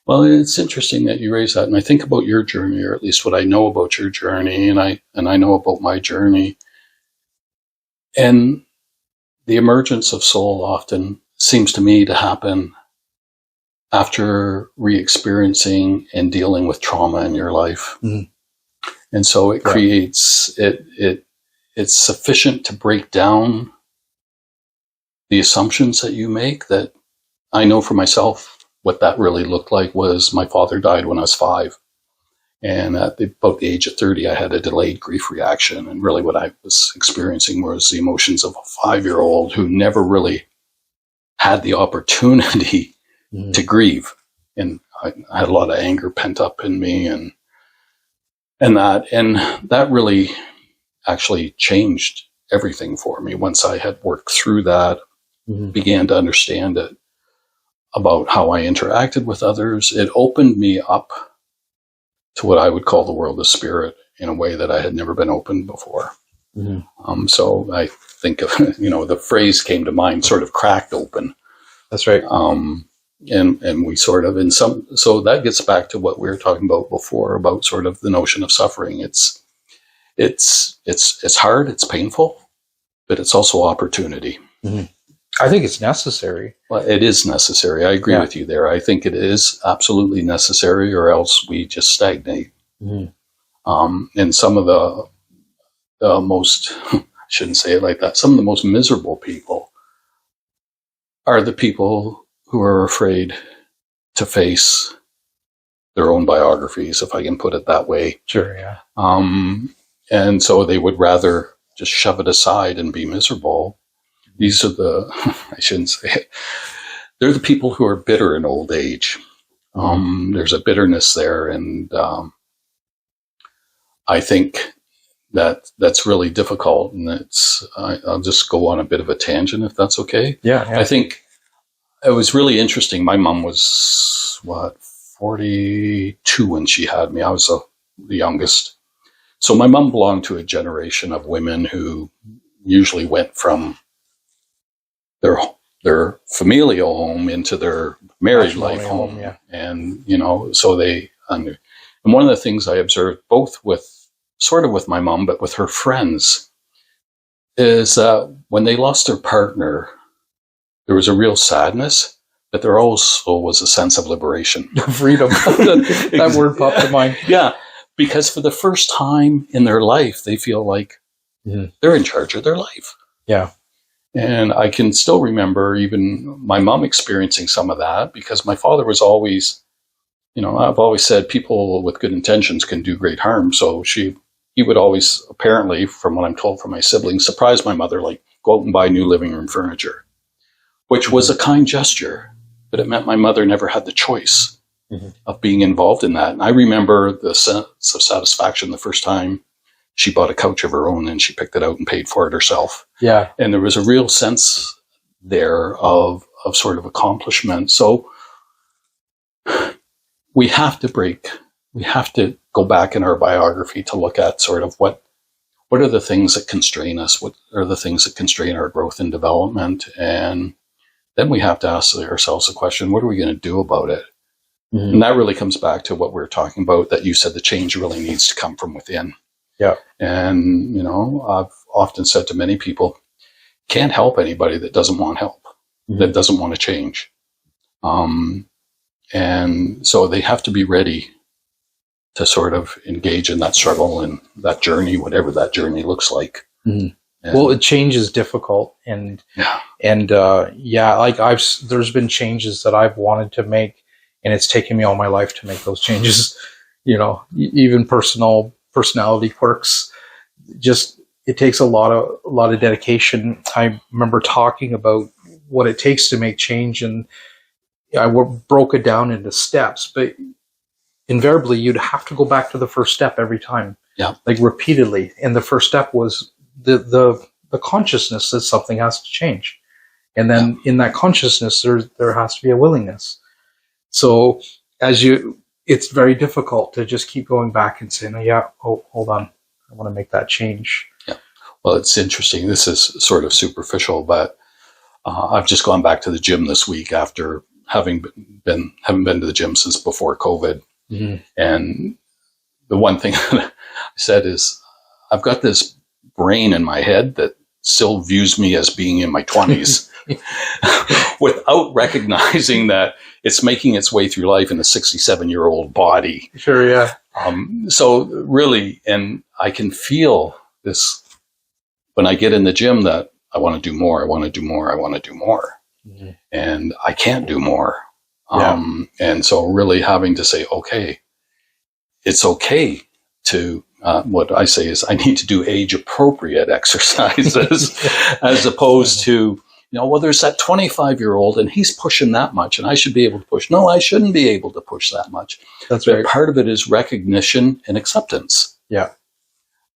Well, it's interesting that you raise that. And I think about your journey, or at least what I know about your journey, and I know about my journey. And the emergence of soul often seems to me to happen after re-experiencing and dealing with trauma in your life. And so it creates, it's sufficient to break down the assumptions that you make. That I know for myself, what that really looked like was, my father died when I was 5. And at about the age of 30, I had a delayed grief reaction. And really what I was experiencing was the emotions of a 5-year-old who never really had the opportunity to grieve. And I had a lot of anger pent up in me, and that really actually changed everything for me. Once I had worked through that, began to understand it, about how I interacted with others, it opened me up to what I would call the world of spirit in a way that I had never been open before. So I think of, the phrase came to mind, sort of cracked open. That's right. And we sort of, so that gets back to what we were talking about before, about sort of the notion of suffering. It's hard, it's painful, but it's also opportunity. I think it's necessary. Well, it is necessary. I agree with you there. I think it is absolutely necessary, or else we just stagnate. And some of the most, I shouldn't say it like that, some of the most miserable people are the people who are afraid to face their own biographies, if I can put it that way. Sure, yeah. And so they would rather just shove it aside and be miserable. These are I shouldn't say it, they're the people who are bitter in old age. There's a bitterness there, and I think that's really difficult, and I'll just go on a bit of a tangent if that's okay. Yeah. I think it was really interesting. My mom was 42 when she had me. I was the youngest. So my mom belonged to a generation of women who usually went from their familial home into their married life home. Yeah. And, so they, and one of the things I observed both with my mom, but with her friends, is that when they lost their partner, there was a real sadness, but there also was a sense of liberation. Freedom. That word popped to mind. Yeah. Because for the first time in their life, they feel like they're in charge of their life. Yeah. And I can still remember even my mom experiencing some of that, because my father was always, I've always said people with good intentions can do great harm. So he would always, apparently, from what I'm told from my siblings, surprise my mother, like go out and buy new living room furniture, which was a kind gesture, but it meant my mother never had the choice of being involved in that. And I remember the sense of satisfaction the first time she bought a couch of her own and she picked it out and paid for it herself. Yeah. And there was a real sense there of sort of accomplishment. So we have to go back in our biography to look at sort of what are the things that constrain us? What are the things that constrain our growth and development? And then we have to ask ourselves the question, what are we going to do about it? And that really comes back to what we were talking about, that you said the change really needs to come from within. Yeah. And, I've often said to many people, can't help anybody that doesn't want help, that doesn't want to change. And so they have to be ready to sort of engage in that struggle and that journey, whatever that journey looks like. Well, change is difficult. And like there's been changes that I've wanted to make, and it's taken me all my life to make those changes, even personality quirks. Just, it takes a lot of dedication. I remember talking about what it takes to make change, and I broke it down into steps, but invariably you'd have to go back to the first step every time. Yeah. Like repeatedly. And the first step was the consciousness that something has to change. And then in that consciousness, there has to be a willingness. So it's very difficult to just keep going back and saying, hold on, I want to make that change. Yeah. Well, it's interesting. This is sort of superficial, but I've just gone back to the gym this week after haven't been to the gym since before COVID. And the one thing that I said is, I've got this brain in my head that still views me as being in my 20s without recognizing that it's making its way through life in a 67-year-old body. Sure, yeah. So really, and I can feel this when I get in the gym, that I want to do more, I want to do more, I want to do more. And I can't do more. And so really having to say, okay, it's okay to, what I say is I need to do age appropriate exercises as opposed to, there's that 25-year-old and he's pushing that much and I should be able to push. No, I shouldn't be able to push that much. That's right. Part of it is recognition and acceptance. Yeah.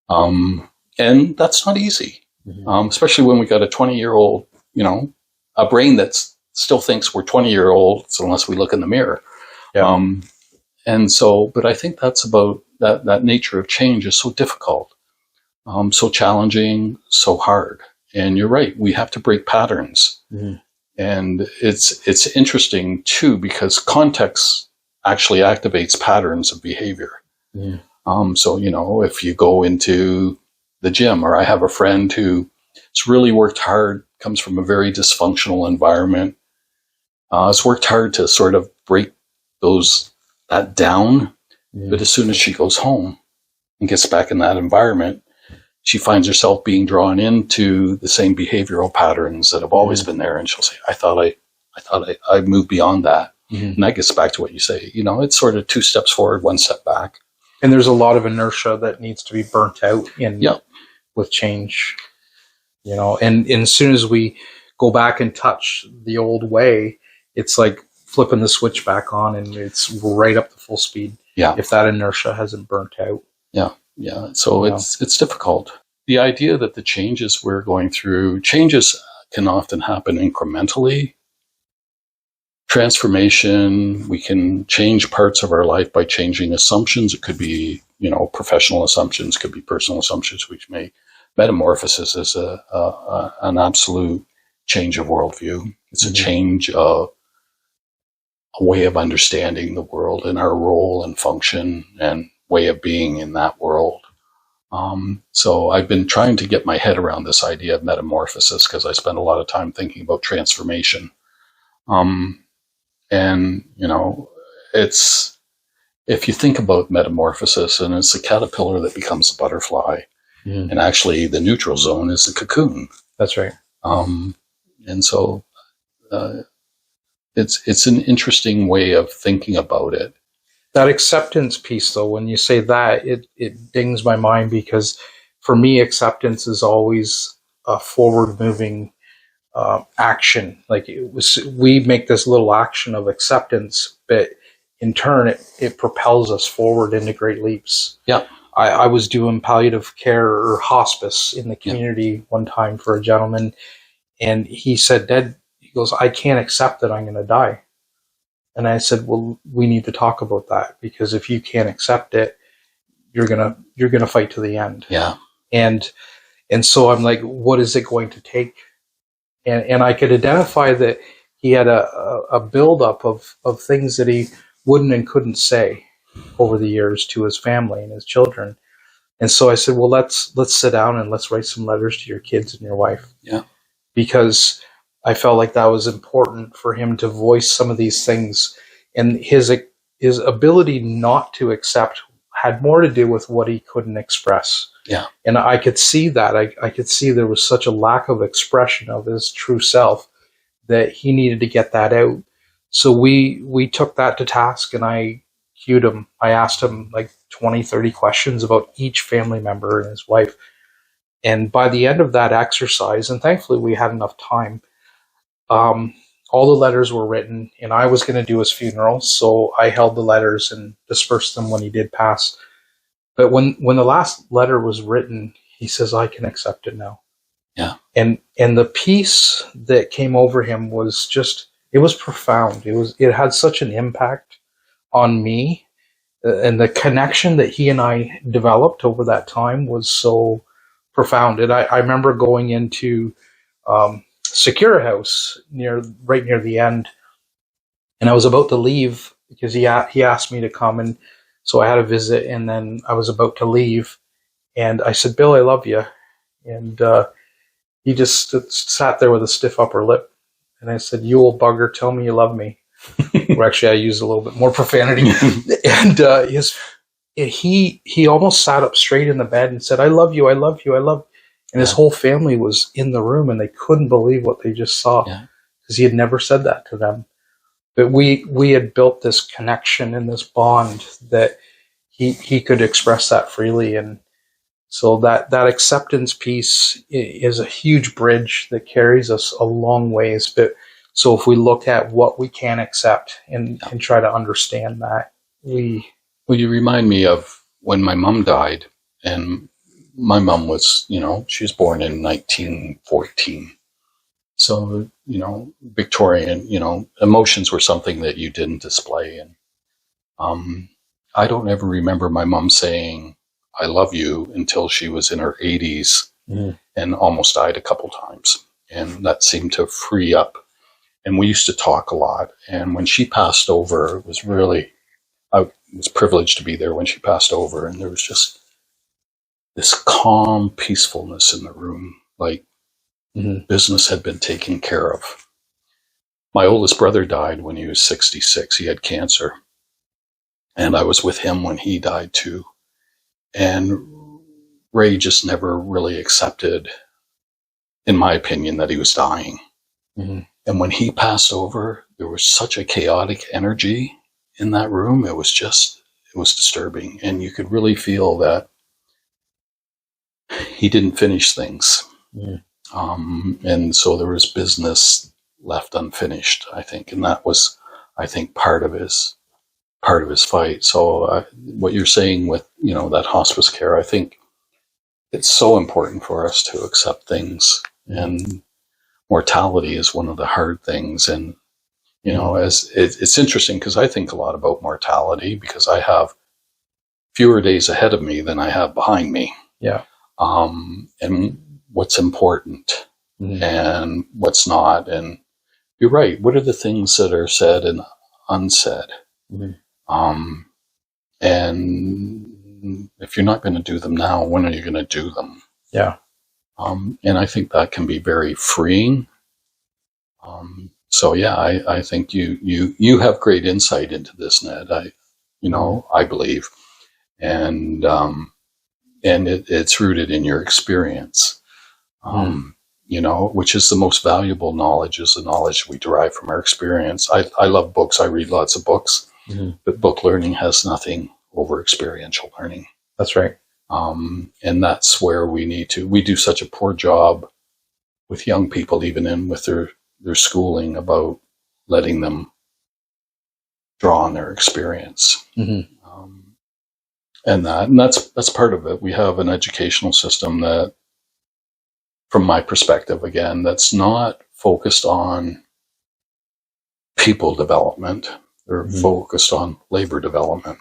And that's not easy, especially when we got a 20-year-old, a brain that still thinks we're 20-year-olds unless we look in the mirror. Yeah. And so, but I think that's about that nature of change is so difficult, so challenging, so hard. And you're right, we have to break patterns. And it's interesting too, because context actually activates patterns of behavior. So, if you go into the gym, or I have a friend who's really worked hard, comes from a very dysfunctional environment, has worked hard to sort of break that down. But as soon as she goes home and gets back in that environment, she finds herself being drawn into the same behavioral patterns that have always been there. And she'll say, I thought I thought I'd move beyond that. Mm-hmm. And that gets back to what you say. It's sort of 2 steps forward, 1 step back. And there's a lot of inertia that needs to be burnt out with change. And as soon as we go back and touch the old way, it's like flipping the switch back on, and it's right up to full speed. Yeah. If that inertia hasn't burnt out. Yeah. So it's difficult. The idea that the changes we're going through, changes can often happen incrementally. Transformation, we can change parts of our life by changing assumptions. It could be, professional assumptions, could be personal assumptions we make. Metamorphosis is an absolute change of worldview. It's a change of a way of understanding the world and our role and function and way of being in that world. So I've been trying to get my head around this idea of metamorphosis because I spend a lot of time thinking about transformation. And, it's, if you think about metamorphosis, and it's a caterpillar that becomes a butterfly, and actually the neutral zone is the cocoon. That's right. And so it's an interesting way of thinking about it. That acceptance piece, though, when you say that, it dings my mind, because for me, acceptance is always a forward-moving action. Like we make this little action of acceptance, but in turn, it propels us forward into great leaps. Yeah. I was doing palliative care or hospice in the community one time for a gentleman, and he said, "Dad," he goes, "I can't accept that I'm going to die." And I said, "Well, we need to talk about that, because if you can't accept it, you're gonna fight to the end." Yeah. And so I'm like, what is it going to take? And I could identify that he had a buildup of things that he wouldn't and couldn't say over the years to his family and his children. And so I said, well, let's sit down and let's write some letters to your kids and your wife. Yeah. Because I felt like that was important for him to voice some of these things. And his ability not to accept had more to do with what he couldn't express. Yeah. And I could see that. I could see there was such a lack of expression of his true self that he needed to get that out. So we took that to task, and I cued him. I asked him like 20, 30 questions about each family member and his wife. And by the end of that exercise, and thankfully we had enough time, all the letters were written, and I was going to do his funeral. So I held the letters and dispersed them when he did pass. But when the last letter was written, he says, "I can accept it now." Yeah. And the peace that came over him was just, it was profound. It had such an impact on me, and the connection that he and I developed over that time was so profound. And I remember going into Secure House right near the end, and I was about to leave because he asked me to come, and so I had a visit, and then I was about to leave, and I said, "Bill, I love you," and he just sat there with a stiff upper lip, and I said, "You old bugger, tell me you love me." Or actually, I used a little bit more profanity, and he almost sat up straight in the bed and said, "I love you, I love you, I love." And his whole family was in the room, and they couldn't believe what they just saw, because he had never said that to them. But we had built this connection and this bond that he could express that freely. And so that acceptance piece is a huge bridge that carries us a long ways. But so if we look at what we can accept and try to understand that, Well, you remind me of when my mom died, and my mom was, she was born in 1914. So, Victorian, emotions were something that you didn't display. And I don't ever remember my mom saying, "I love you," until she was in her 80s and almost died a couple times. And that seemed to free up. And we used to talk a lot. And when she passed over, it was really, I was privileged to be there when she passed over. And there was just this calm peacefulness in the room, like business had been taken care of. My oldest brother died when he was 66. He had cancer. And I was with him when he died too. And Ray just never really accepted, in my opinion, that he was dying. And when he passed over, there was such a chaotic energy in that room. It was disturbing. And you could really feel that he didn't finish things. Yeah. And so there was business left unfinished, I think. And that was, I think, part of his fight. So what you're saying with, that hospice care, I think it's so important for us to accept things. And mortality is one of the hard things. And, as it's interesting because I think a lot about mortality because I have fewer days ahead of me than I have behind me. Yeah. And what's important and what's not. And you're right. What are the things that are said and unsaid? And if you're not going to do them now, when are you going to do them? Yeah. And I think that can be very freeing. So yeah, I think you have great insight into this, Ned. I believe, and it's rooted in your experience. Which is the most valuable knowledge is the knowledge we derive from our experience. I love books. I read lots of books, but book learning has nothing over experiential learning. That's right. And that's where we do such a poor job with young people, even with their schooling, about letting them draw on their experience. And that's part of it. We have an educational system that, from my perspective, again, that's not focused on people development. They're focused on labor development.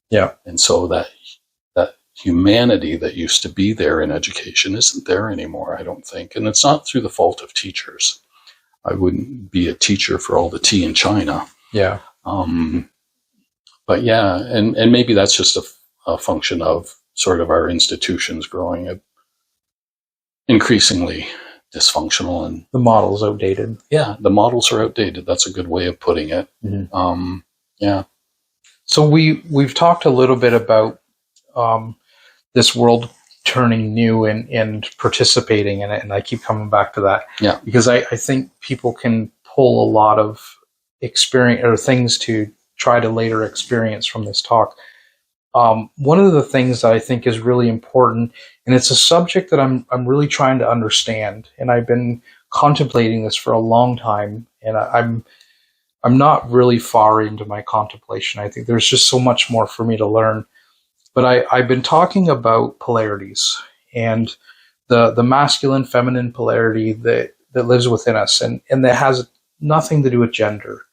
Yeah. And so that humanity that used to be there in education isn't there anymore, I don't think. And it's not through the fault of teachers. I wouldn't be a teacher for all the tea in China. Yeah. But yeah, and maybe that's just a function of sort of our institutions growing increasingly dysfunctional, and the model's outdated. Yeah, the models are outdated. That's a good way of putting it. Yeah. So we've talked a little bit about this world turning new and participating in it, and I keep coming back to that. Yeah. Because I think people can pull a lot of experience or things to try to later experience from this talk. One of the things that I think is really important, and it's a subject that I'm really trying to understand, and I've been contemplating this for a long time, and I'm not really far into my contemplation. I think there's just so much more for me to learn. But I've been talking about polarities and the masculine feminine polarity that lives within us, and that has nothing to do with gender.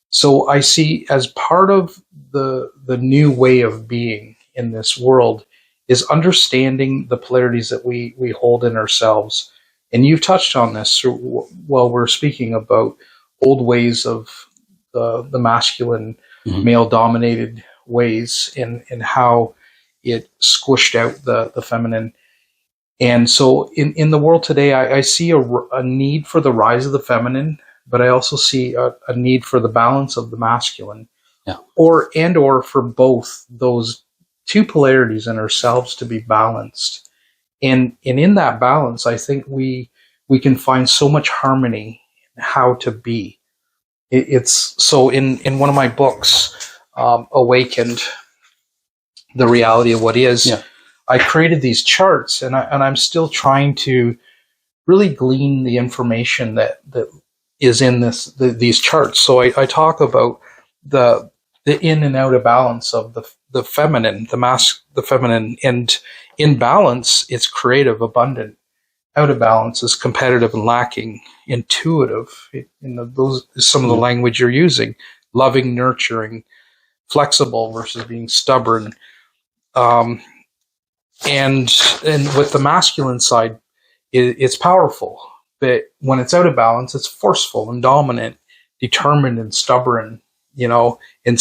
So I see as part of the new way of being in this world is understanding the polarities that we hold in ourselves. And you've touched on this while we're speaking about old ways of the masculine, male-dominated ways and how it squished out the feminine. And so in the world today, I see a need for the rise of the feminine, but I also see a need for the balance of the masculine, or for both those two polarities in ourselves to be balanced. And in that balance, I think we can find so much harmony in how to be. It's so in one of my books, Awakened, the Reality of What Is, I created these charts, and I'm still trying to really glean the information that is in these charts. So I talk about the in and out of balance of the feminine, the feminine, and in balance it's creative, abundant. Out of balance is competitive and lacking, intuitive. Those is some of the language you're using. Loving, nurturing, flexible versus being stubborn. And with the masculine side, it's powerful. But when it's out of balance, it's forceful and dominant, determined and stubborn, and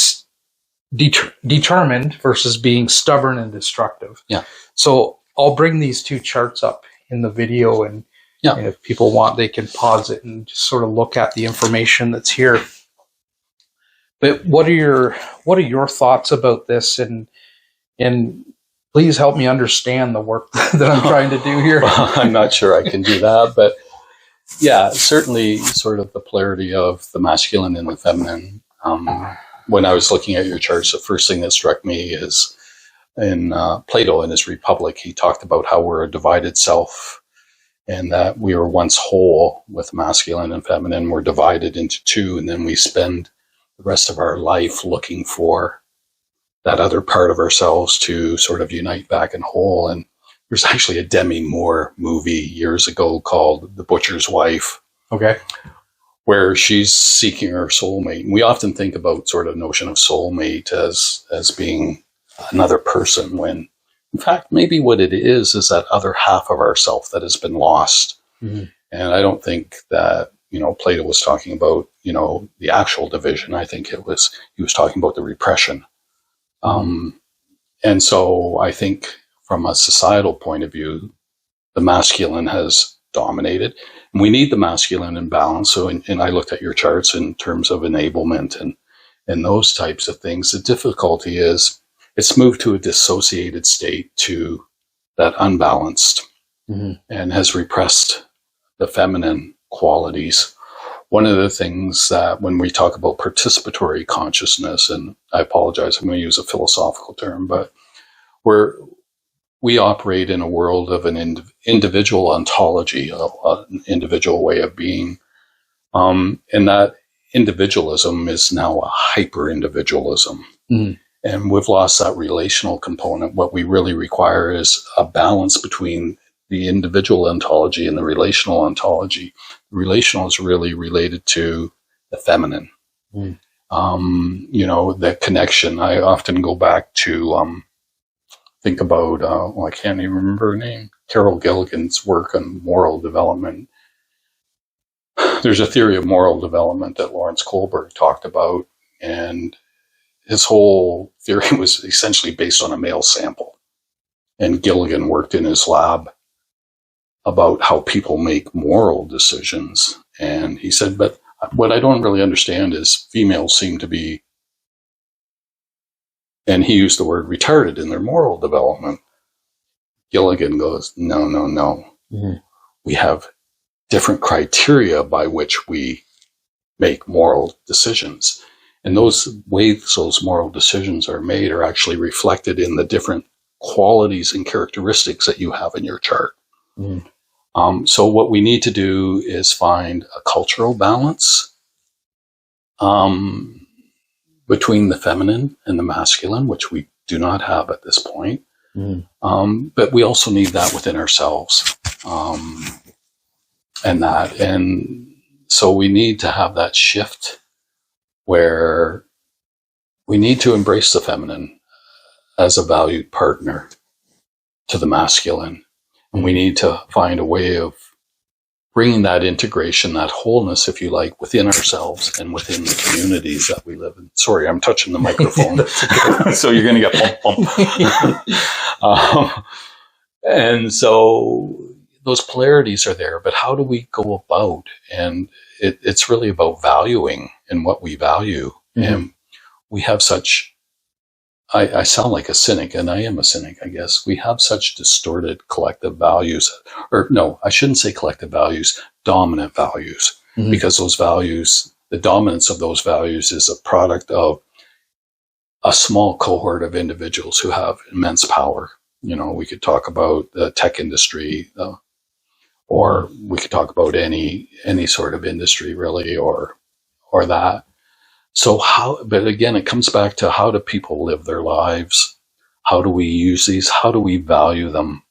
determined versus being stubborn and destructive. Yeah. So I'll bring these two charts up in the video, and if people want, they can pause it and just sort of look at the information that's here. But what are your thoughts about this? And please help me understand the work that I'm trying to do here. Well, I'm not sure I can do that, but Yeah, certainly sort of the polarity of the masculine and the feminine. When I was looking at your charts, the first thing that struck me is in Plato in his Republic, he talked about how we're a divided self and that we were once whole with masculine and feminine. We're divided into two, and then we spend the rest of our life looking for that other part of ourselves to sort of unite back in whole. And there's actually a Demi Moore movie years ago called The Butcher's Wife. Okay. Where she's seeking her soulmate. And we often think about sort of notion of soulmate as being another person, when in fact, maybe what it is that other half of ourself that has been lost. Mm-hmm. And I don't think that, Plato was talking about, the actual division. I think he was talking about the repression. And so I think from a societal point of view, the masculine has dominated. And we need the masculine in balance. So, and I looked at your charts in terms of enablement and those types of things. The difficulty is it's moved to a dissociated state, to that unbalanced, and has repressed the feminine qualities. One of the things that when we talk about participatory consciousness, and I apologize, I'm going to use a philosophical term, but we operate in a world of an individual ontology, an individual way of being. And that individualism is now a hyper-individualism. Mm. And we've lost that relational component. What we really require is a balance between the individual ontology and the relational ontology. The relational is really related to the feminine. Mm. The connection. I often go back to think about, I can't even remember her name, Carol Gilligan's work on moral development. There's a theory of moral development that Lawrence Kohlberg talked about, and his whole theory was essentially based on a male sample. And Gilligan worked in his lab about how people make moral decisions. And he said, but what I don't really understand is females seem to be, and he used the word retarded in their moral development. Gilligan goes, no. Mm-hmm. We have different criteria by which we make moral decisions. And those ways those moral decisions are made are actually reflected in the different qualities and characteristics that you have in your chart. Mm. So what we need to do is find a cultural balance between the feminine and the masculine, which we do not have at this point. Mm. But we also need that within ourselves. And so we need to have that shift where we need to embrace the feminine as a valued partner to the masculine. And we need to find a way of bringing that integration, that wholeness, if you like, within ourselves and within the communities that we live in. Sorry, I'm touching the microphone. So you're going to get bump. And so those polarities are there, but how do we go about? And it's really about valuing and what we value. Mm-hmm. And we have such, I sound like a cynic, and I am a cynic, I guess. We have such distorted collective values, or no, I shouldn't say collective values, dominant values, mm-hmm. because those values, the dominance of those values is a product of a small cohort of individuals who have immense power. We could talk about the tech industry, or we could talk about any sort of industry really, or that. So but again, it comes back to how do people live their lives? How do we use these? How do we value them?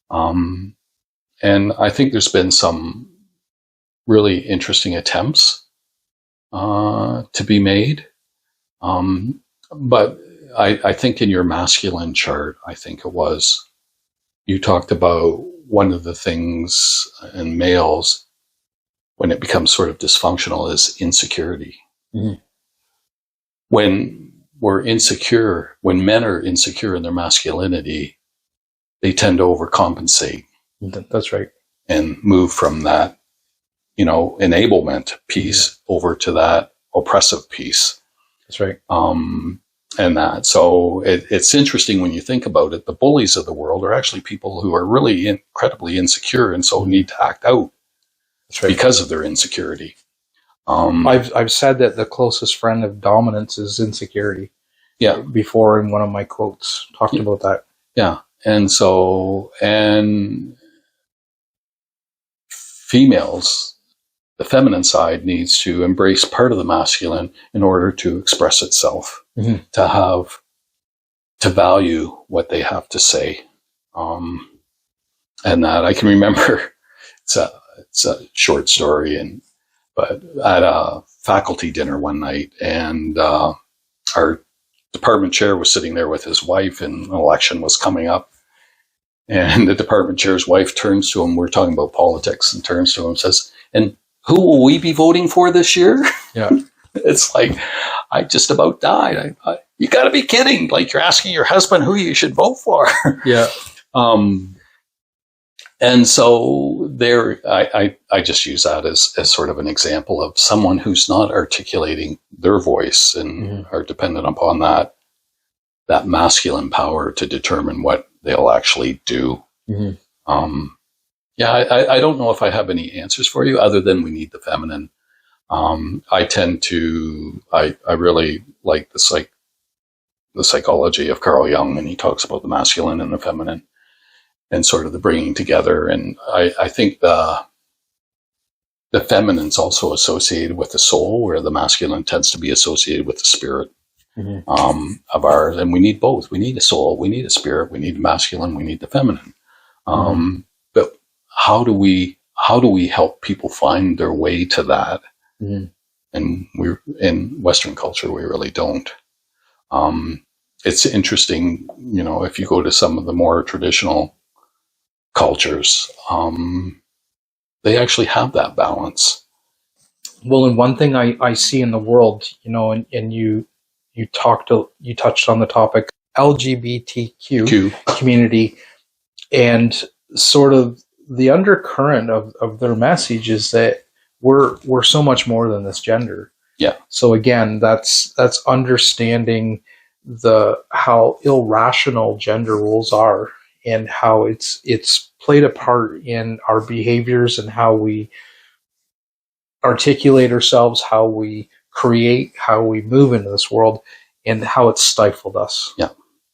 And I think there's been some really interesting attempts to be made. But I think in your masculine chart, I think it was, you talked about one of the things in males when it becomes sort of dysfunctional is insecurity. Mm-hmm. When we're insecure, when men are insecure in their masculinity, they tend to overcompensate. That's right. And move from that, enablement piece over to that oppressive piece. That's right. And that. So it's interesting when you think about it. The bullies of the world are actually people who are really incredibly insecure and so need to act out right. because of their insecurity. I've said that the closest friend of dominance is insecurity. Yeah. Before, in one of my quotes, talked about that. Yeah. And females, the feminine side needs to embrace part of the masculine in order to express itself, to value what they have to say. And that I can remember, it's a short story, but at a faculty dinner one night, and our department chair was sitting there with his wife, and an election was coming up. And the department chair's wife turns to him, we're talking about politics, and turns to him and says, "And who will we be voting for this year?" Yeah. It's like, I just about died. You got to be kidding. Like, you're asking your husband who you should vote for. Yeah. And so there, I just use that as sort of an example of someone who's not articulating their voice and are dependent upon that masculine power to determine what they'll actually do. I don't know if I have any answers for you other than we need the feminine. I really like the psychology of Carl Jung, and he talks about the masculine and the feminine and sort of the bringing together. And I think the feminine's also associated with the soul, where the masculine tends to be associated with the spirit of ours. And we need both. We need a soul, we need a spirit, we need the masculine, we need the feminine. But how do we help people find their way to that? And we're in Western culture, we really don't. It's interesting, if you go to some of the more traditional cultures, they actually have that balance. Well, and one thing I see in the world, and you touched on the topic LGBTQ community, and sort of the undercurrent of their message is that we're so much more than this gender. Yeah. So again, that's understanding how irrational gender roles are, and how it's played a part in our behaviors and how we articulate ourselves, how we create, how we move into this world, and how it's stifled us. Yeah.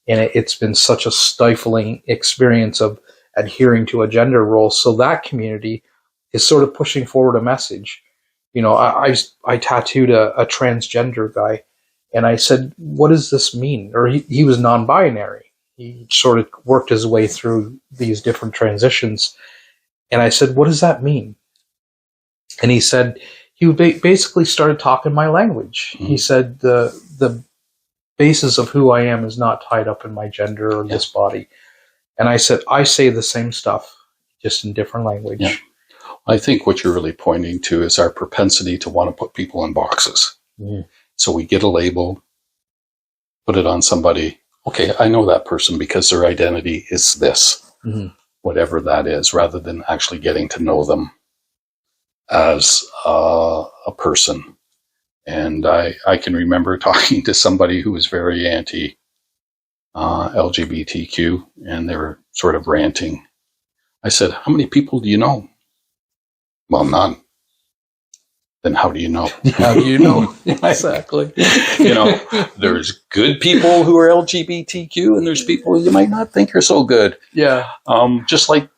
And it's been such a stifling experience of adhering to a gender role. So that community is sort of pushing forward a message. I tattooed a transgender guy, and I said, "What does this mean?" Or he was non-binary. He sort of worked his way through these different transitions. And I said, "What does that mean?" And he said, he basically started talking my language. He said, the basis of who I am is not tied up in my gender or this body. And I said, I say the same stuff, just in different language. Yeah. I think what you're really pointing to is our propensity to want to put people in boxes. So we get a label, put it on somebody. Okay, I know that person because their identity is this, whatever that is, rather than actually getting to know them as a person. And I can remember talking to somebody who was very anti LGBTQ, and they were sort of ranting. I said, "How many people do you know?" "Well, none." "Then how do you know?" How do you know? Exactly. There's good people who are LGBTQ, and there's people you might not think are so good. Yeah. Just like,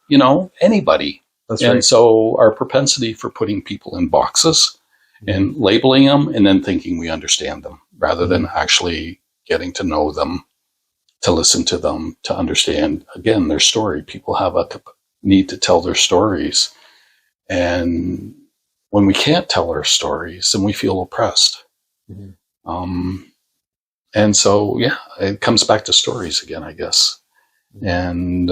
anybody. That's and right. so our propensity for putting people in boxes and labeling them and then thinking we understand them rather than actually getting to know them, to listen to them, to understand, again, their story. People have a need to tell their stories. And when we can't tell our stories, then we feel oppressed. And so, it comes back to stories again, I guess. And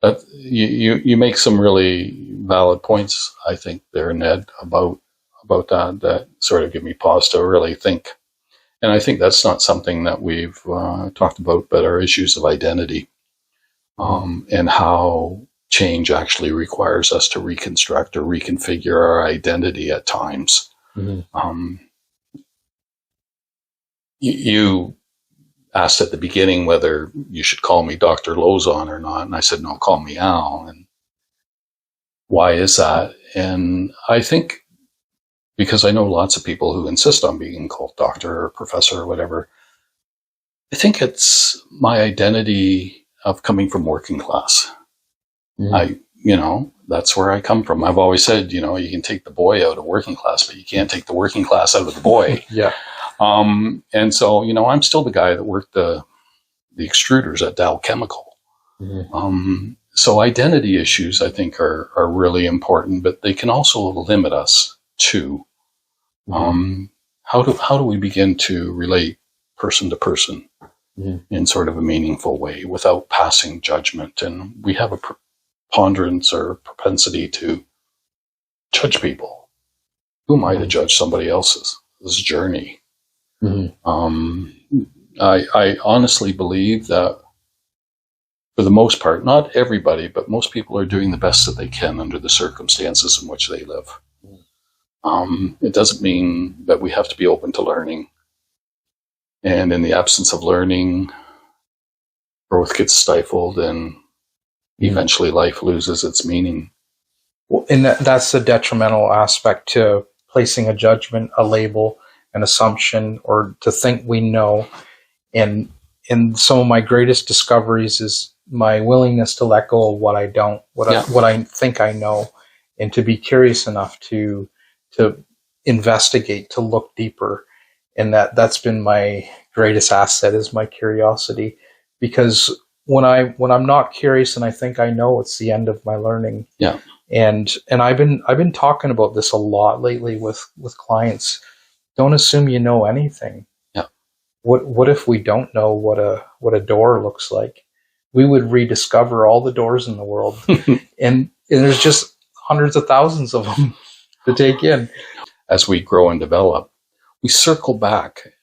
but you make some really valid points, I think, there, Ned, about that sort of give me pause to really think. And I think that's not something that we've talked about, but our issues of identity, and how change actually requires us to reconstruct or reconfigure our identity at times. You asked at the beginning whether you should call me Dr. Lauzon or not, and I said, "No, call me Al." And why is that? And I think because I know lots of people who insist on being called doctor or professor or whatever, I think it's my identity of coming from working class. That's where I come from. I've always said, you can take the boy out of working class, but you can't take the working class out of the boy. Yeah. And so, I'm still the guy that worked the extruders at Dow Chemical. So identity issues, I think, are really important, but they can also limit us too. How do we begin to relate person to person in sort of a meaningful way without passing judgment? And we have a preponderance or propensity to judge people. Who am I to judge somebody else's journey? I honestly believe that for the most part, not everybody, but most people are doing the best that they can under the circumstances in which they live. It doesn't mean that we have to be open to learning. And in the absence of learning, growth gets stifled and eventually life loses its meaning. Well, and that's the detrimental aspect to placing a judgment, a label, an assumption, or to think we know. And some of my greatest discoveries is my willingness to let go of what I don't, what I think I know, and to be curious enough to investigate, to look deeper. And that's been my greatest asset, is my curiosity. Because when I'm not curious and I think I know, it's the end of my learning. Yeah. And I've been talking about this a lot lately with clients. Don't assume you know anything. Yeah. What if we don't know what a door looks like? We would rediscover all the doors in the world, and there's just hundreds of thousands of them to take in. As we grow and develop, we circle back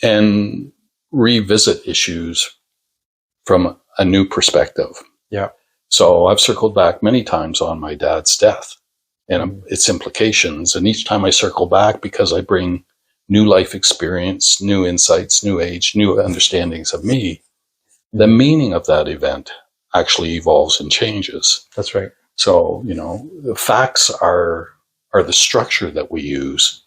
and revisit issues from a new perspective. Yeah. So I've circled back many times on my dad's death and its implications. And each time I circle back, because I bring new life experience, new insights, new age, new understandings of me, the meaning of that event actually evolves and changes. That's right. So, the facts are the structure that we use,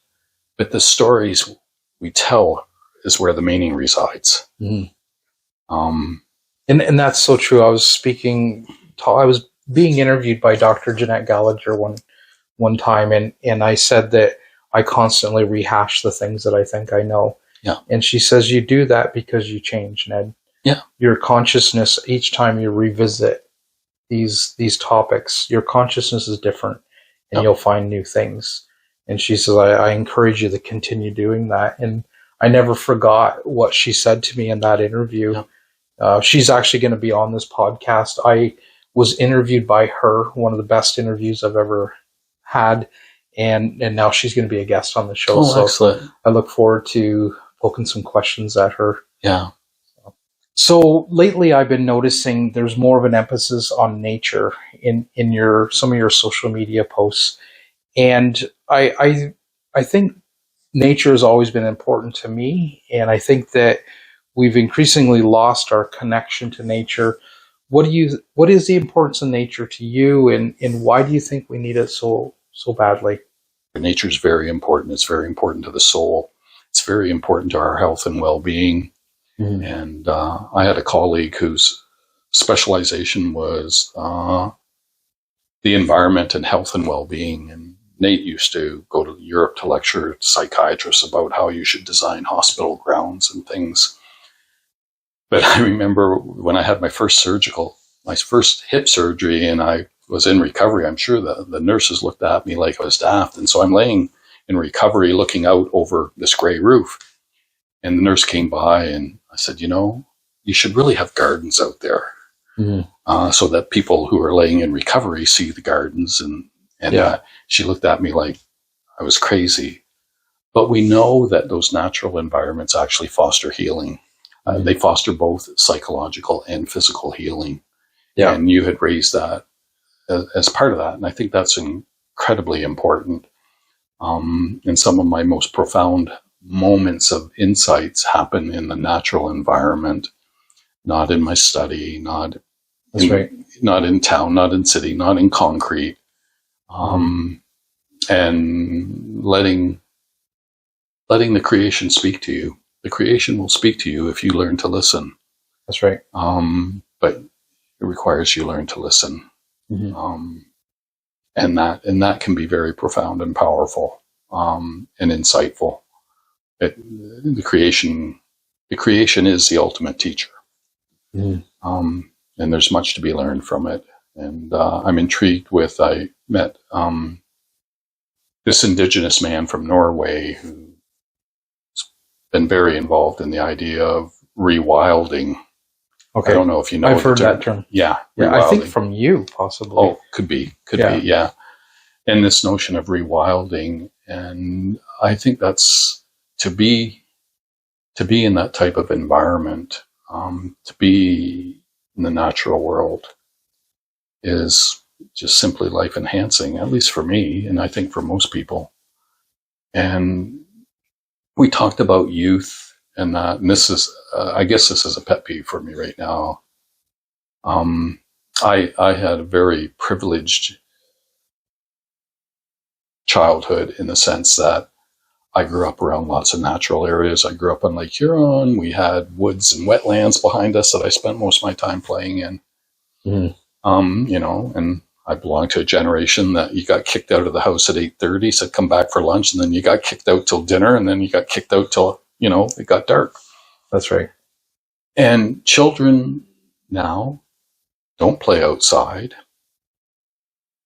but the stories we tell is where the meaning resides. And that's so true. I was being interviewed by Dr. Jeanette Gallagher one time, and I said that I constantly rehash the things that I think I know. Yeah. And she says, you do that because you change, Ned. Yeah. Your consciousness, each time you revisit these topics, your consciousness is different, and you'll find new things. And she says, I encourage you to continue doing that. And I never forgot what she said to me in that interview. Yeah. She's actually going to be on this podcast. I was interviewed by her, one of the best interviews I've ever had. And now she's going to be a guest on the show. Oh, so excellent. I look forward to poking some questions at her. Yeah. So lately I've been noticing there's more of an emphasis on nature in some of your social media posts. And I think nature has always been important to me. And I think that we've increasingly lost our connection to nature. What is the importance of nature to you, and why do you think we need it so badly? Nature is very important. It's very important to the soul. It's very important to our health and well-being. And I had a colleague whose specialization was the environment and health and well-being. And Nate used to go to Europe to lecture to psychiatrists about how you should design hospital grounds and things. But I remember when I had my first hip surgery, and I was in recovery, I'm sure the nurses looked at me like I was daft. And so I'm laying in recovery looking out over this gray roof. And the nurse came by, and I said, you should really have gardens out there so that people who are laying in recovery see the gardens. And she looked at me like I was crazy. But we know that those natural environments actually foster healing. They foster both psychological and physical healing. Yeah. And you had raised that as part of that. And I think that's incredibly important. And some of my most profound moments of insights happen in the natural environment, not in my study, not That's right. Not in town, not in city, not in concrete. And letting the creation speak to you. The creation will speak to you if you learn to listen. That's right. But it requires you learn to listen. Mm-hmm. And that can be very profound and powerful, and insightful. The creation is the ultimate teacher. Mm-hmm. And there's much to be learned from it. And I'm intrigued with, I met this indigenous man from Norway who's been very involved in the idea of rewilding. Okay. I don't know if you know. I've heard that term. Yeah. I think from you, possibly. Oh, could be, yeah. And this notion of rewilding, and I think that's to be in that type of environment, to be in the natural world, is just simply life enhancing, at least for me, and I think for most people. And we talked about youth and that, and this is, I guess this is a pet peeve for me right now. I had a very privileged childhood in the sense that I grew up around lots of natural areas. I grew up on Lake Huron. We had woods and wetlands behind us that I spent most of my time playing in. And I belong to a generation that you got kicked out of the house at 8:30, said come back for lunch, and then you got kicked out till dinner, and then you got kicked out till, it got dark. That's right. And children now don't play outside.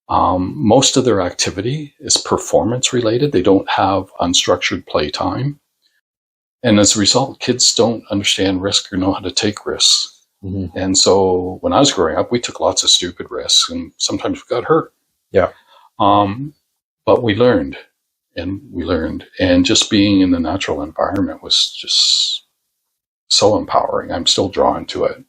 Most of their activity is performance related. They don't have unstructured playtime. And as a result, kids don't understand risk or know how to take risks. Mm-hmm. And so when I was growing up, we took lots of stupid risks and sometimes we got hurt. Yeah. But we learned. And just being in the natural environment was just so empowering. I'm still drawn to it.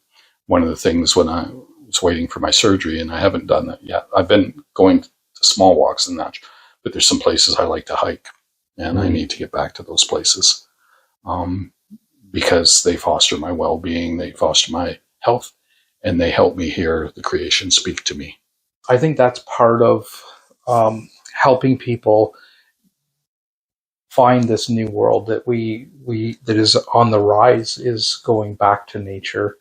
One of the things when I was waiting for my surgery, and I haven't done that yet, I've been going to small walks in that, but there's some places I like to hike, and I need to get back to those places because they foster my well-being, they foster my health, and they help me hear the creation speak to me. I think that's part of helping people find this new world that we that is on the rise, is going back to nature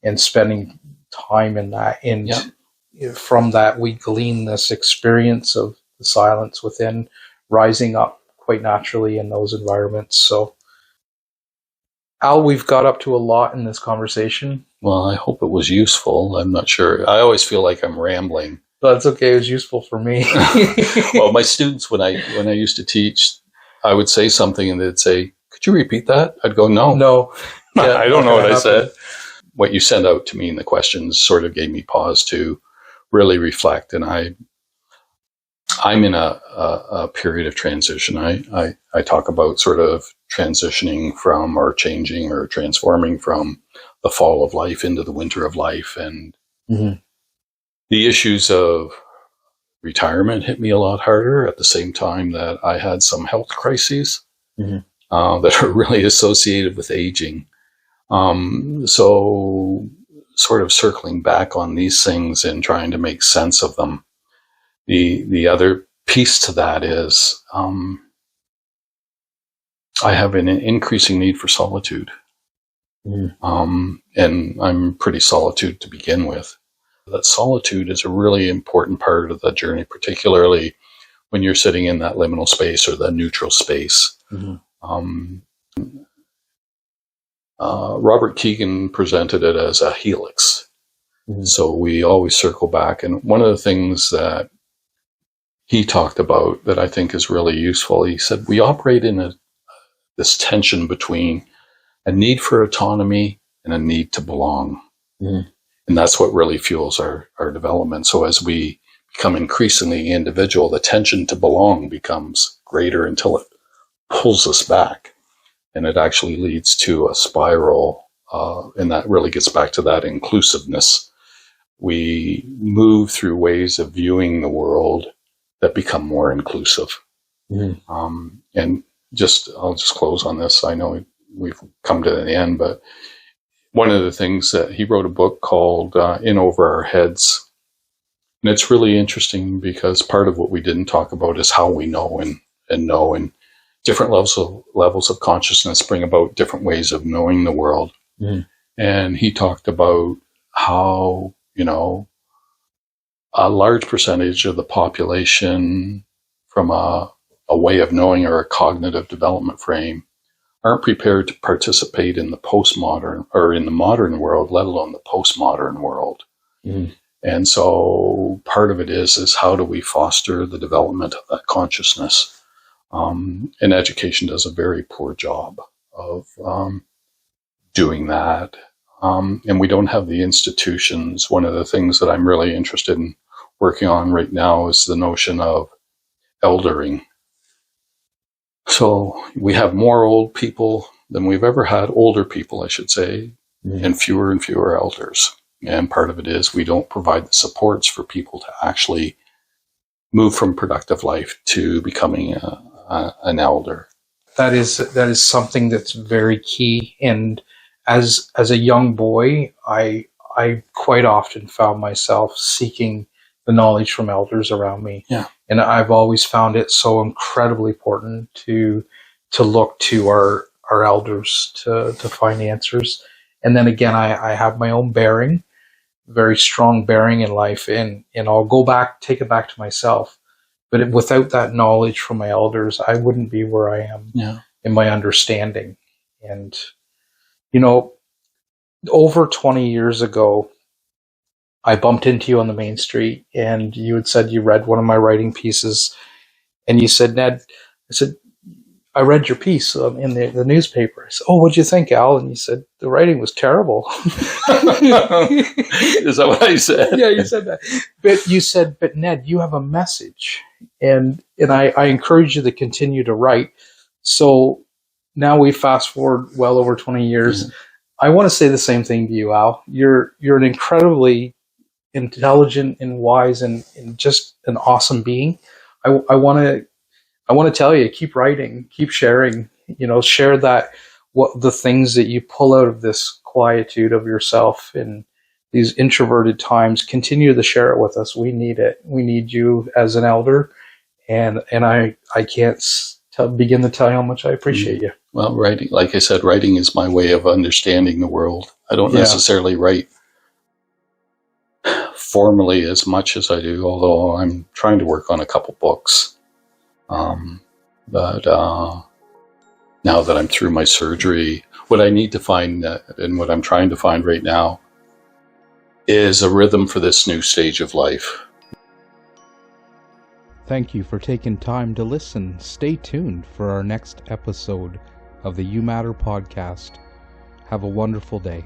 and spending time in that. And from that, we glean this experience of the silence within, rising up quite naturally in those environments. So, Al, we've got up to a lot in this conversation. Well, I hope it was useful. I'm not sure. I always feel like I'm rambling. But that's okay. It was useful for me. Well, my students, when I used to teach, I would say something and they'd say, "Could you repeat that?" I'd go, "No." Yeah, I don't know what I said. What you sent out to me in the questions sort of gave me pause to really reflect. And I'm in a period of transition. I talk about sort of transitioning from, or changing or transforming from the fall of life into the winter of life. And the issues of retirement hit me a lot harder at the same time that I had some health crises that are really associated with aging. So sort of circling back on these things and trying to make sense of them. The other piece to that is, I have an increasing need for solitude. And I'm pretty solitude to begin with. That solitude is a really important part of the journey, particularly when you're sitting in that liminal space or the neutral space. Robert Keegan presented it as a helix. So we always circle back. And one of the things that he talked about that I think is really useful, he said, we operate in this tension between a need for autonomy and a need to belong. And that's what really fuels our development. So as we become increasingly individual, the tension to belong becomes greater until it pulls us back. And it actually leads to a spiral. And that really gets back to that inclusiveness. We move through ways of viewing the world that become more inclusive. And I'll just close on this. I know we've come to the end, but one of the things that he wrote a book called In Over Our Heads. And it's really interesting because part of what we didn't talk about is how we know and know. And different levels of consciousness bring about different ways of knowing the world. And he talked about how, a large percentage of the population from a way of knowing or a cognitive development frame aren't prepared to participate in the postmodern or in the modern world, let alone the postmodern world. And so part of it is how do we foster the development of that consciousness? And education does a very poor job of doing that. And we don't have the institutions. One of the things that I'm really interested in working on right now is the notion of eldering. So we have more old people than we've ever had, older people, I should say, and fewer elders. And part of it is we don't provide the supports for people to actually move from productive life to becoming an elder. That is something that's very key. And as a young boy, I quite often found myself seeking the knowledge from elders around me. Yeah. And I've always found it so incredibly important to look to our elders to find answers. And then again, I have my own bearing, very strong bearing in life, and I'll take it back to myself. But without that knowledge from my elders, I wouldn't be where I am in my understanding. And, over 20 years ago, I bumped into you on the main street, and you had said you read one of my writing pieces, and you said, Ned, I said, I read your piece in the newspaper. I said, oh, what'd you think, Al? And you said, the writing was terrible. Is that what I said? Yeah, you said that. But you said, but Ned, you have a message. And I encourage you to continue to write. So now we fast forward well over 20 years. I want to say the same thing to you, Al. You're an incredibly intelligent and wise and just an awesome being. I want to tell you, keep writing, keep sharing, share what the things that you pull out of this quietude of yourself in these introverted times, continue to share it with us. We need it. We need you as an elder. And I can't begin to tell you how much I appreciate you. Well, writing, like I said, writing is my way of understanding the world. I don't necessarily write formally as much as I do, although I'm trying to work on a couple books. But now that I'm through my surgery, what I need to find and what I'm trying to find right now is a rhythm for this new stage of life. Thank you for taking time to listen. Stay tuned for our next episode of the You Matter podcast. Have a wonderful day.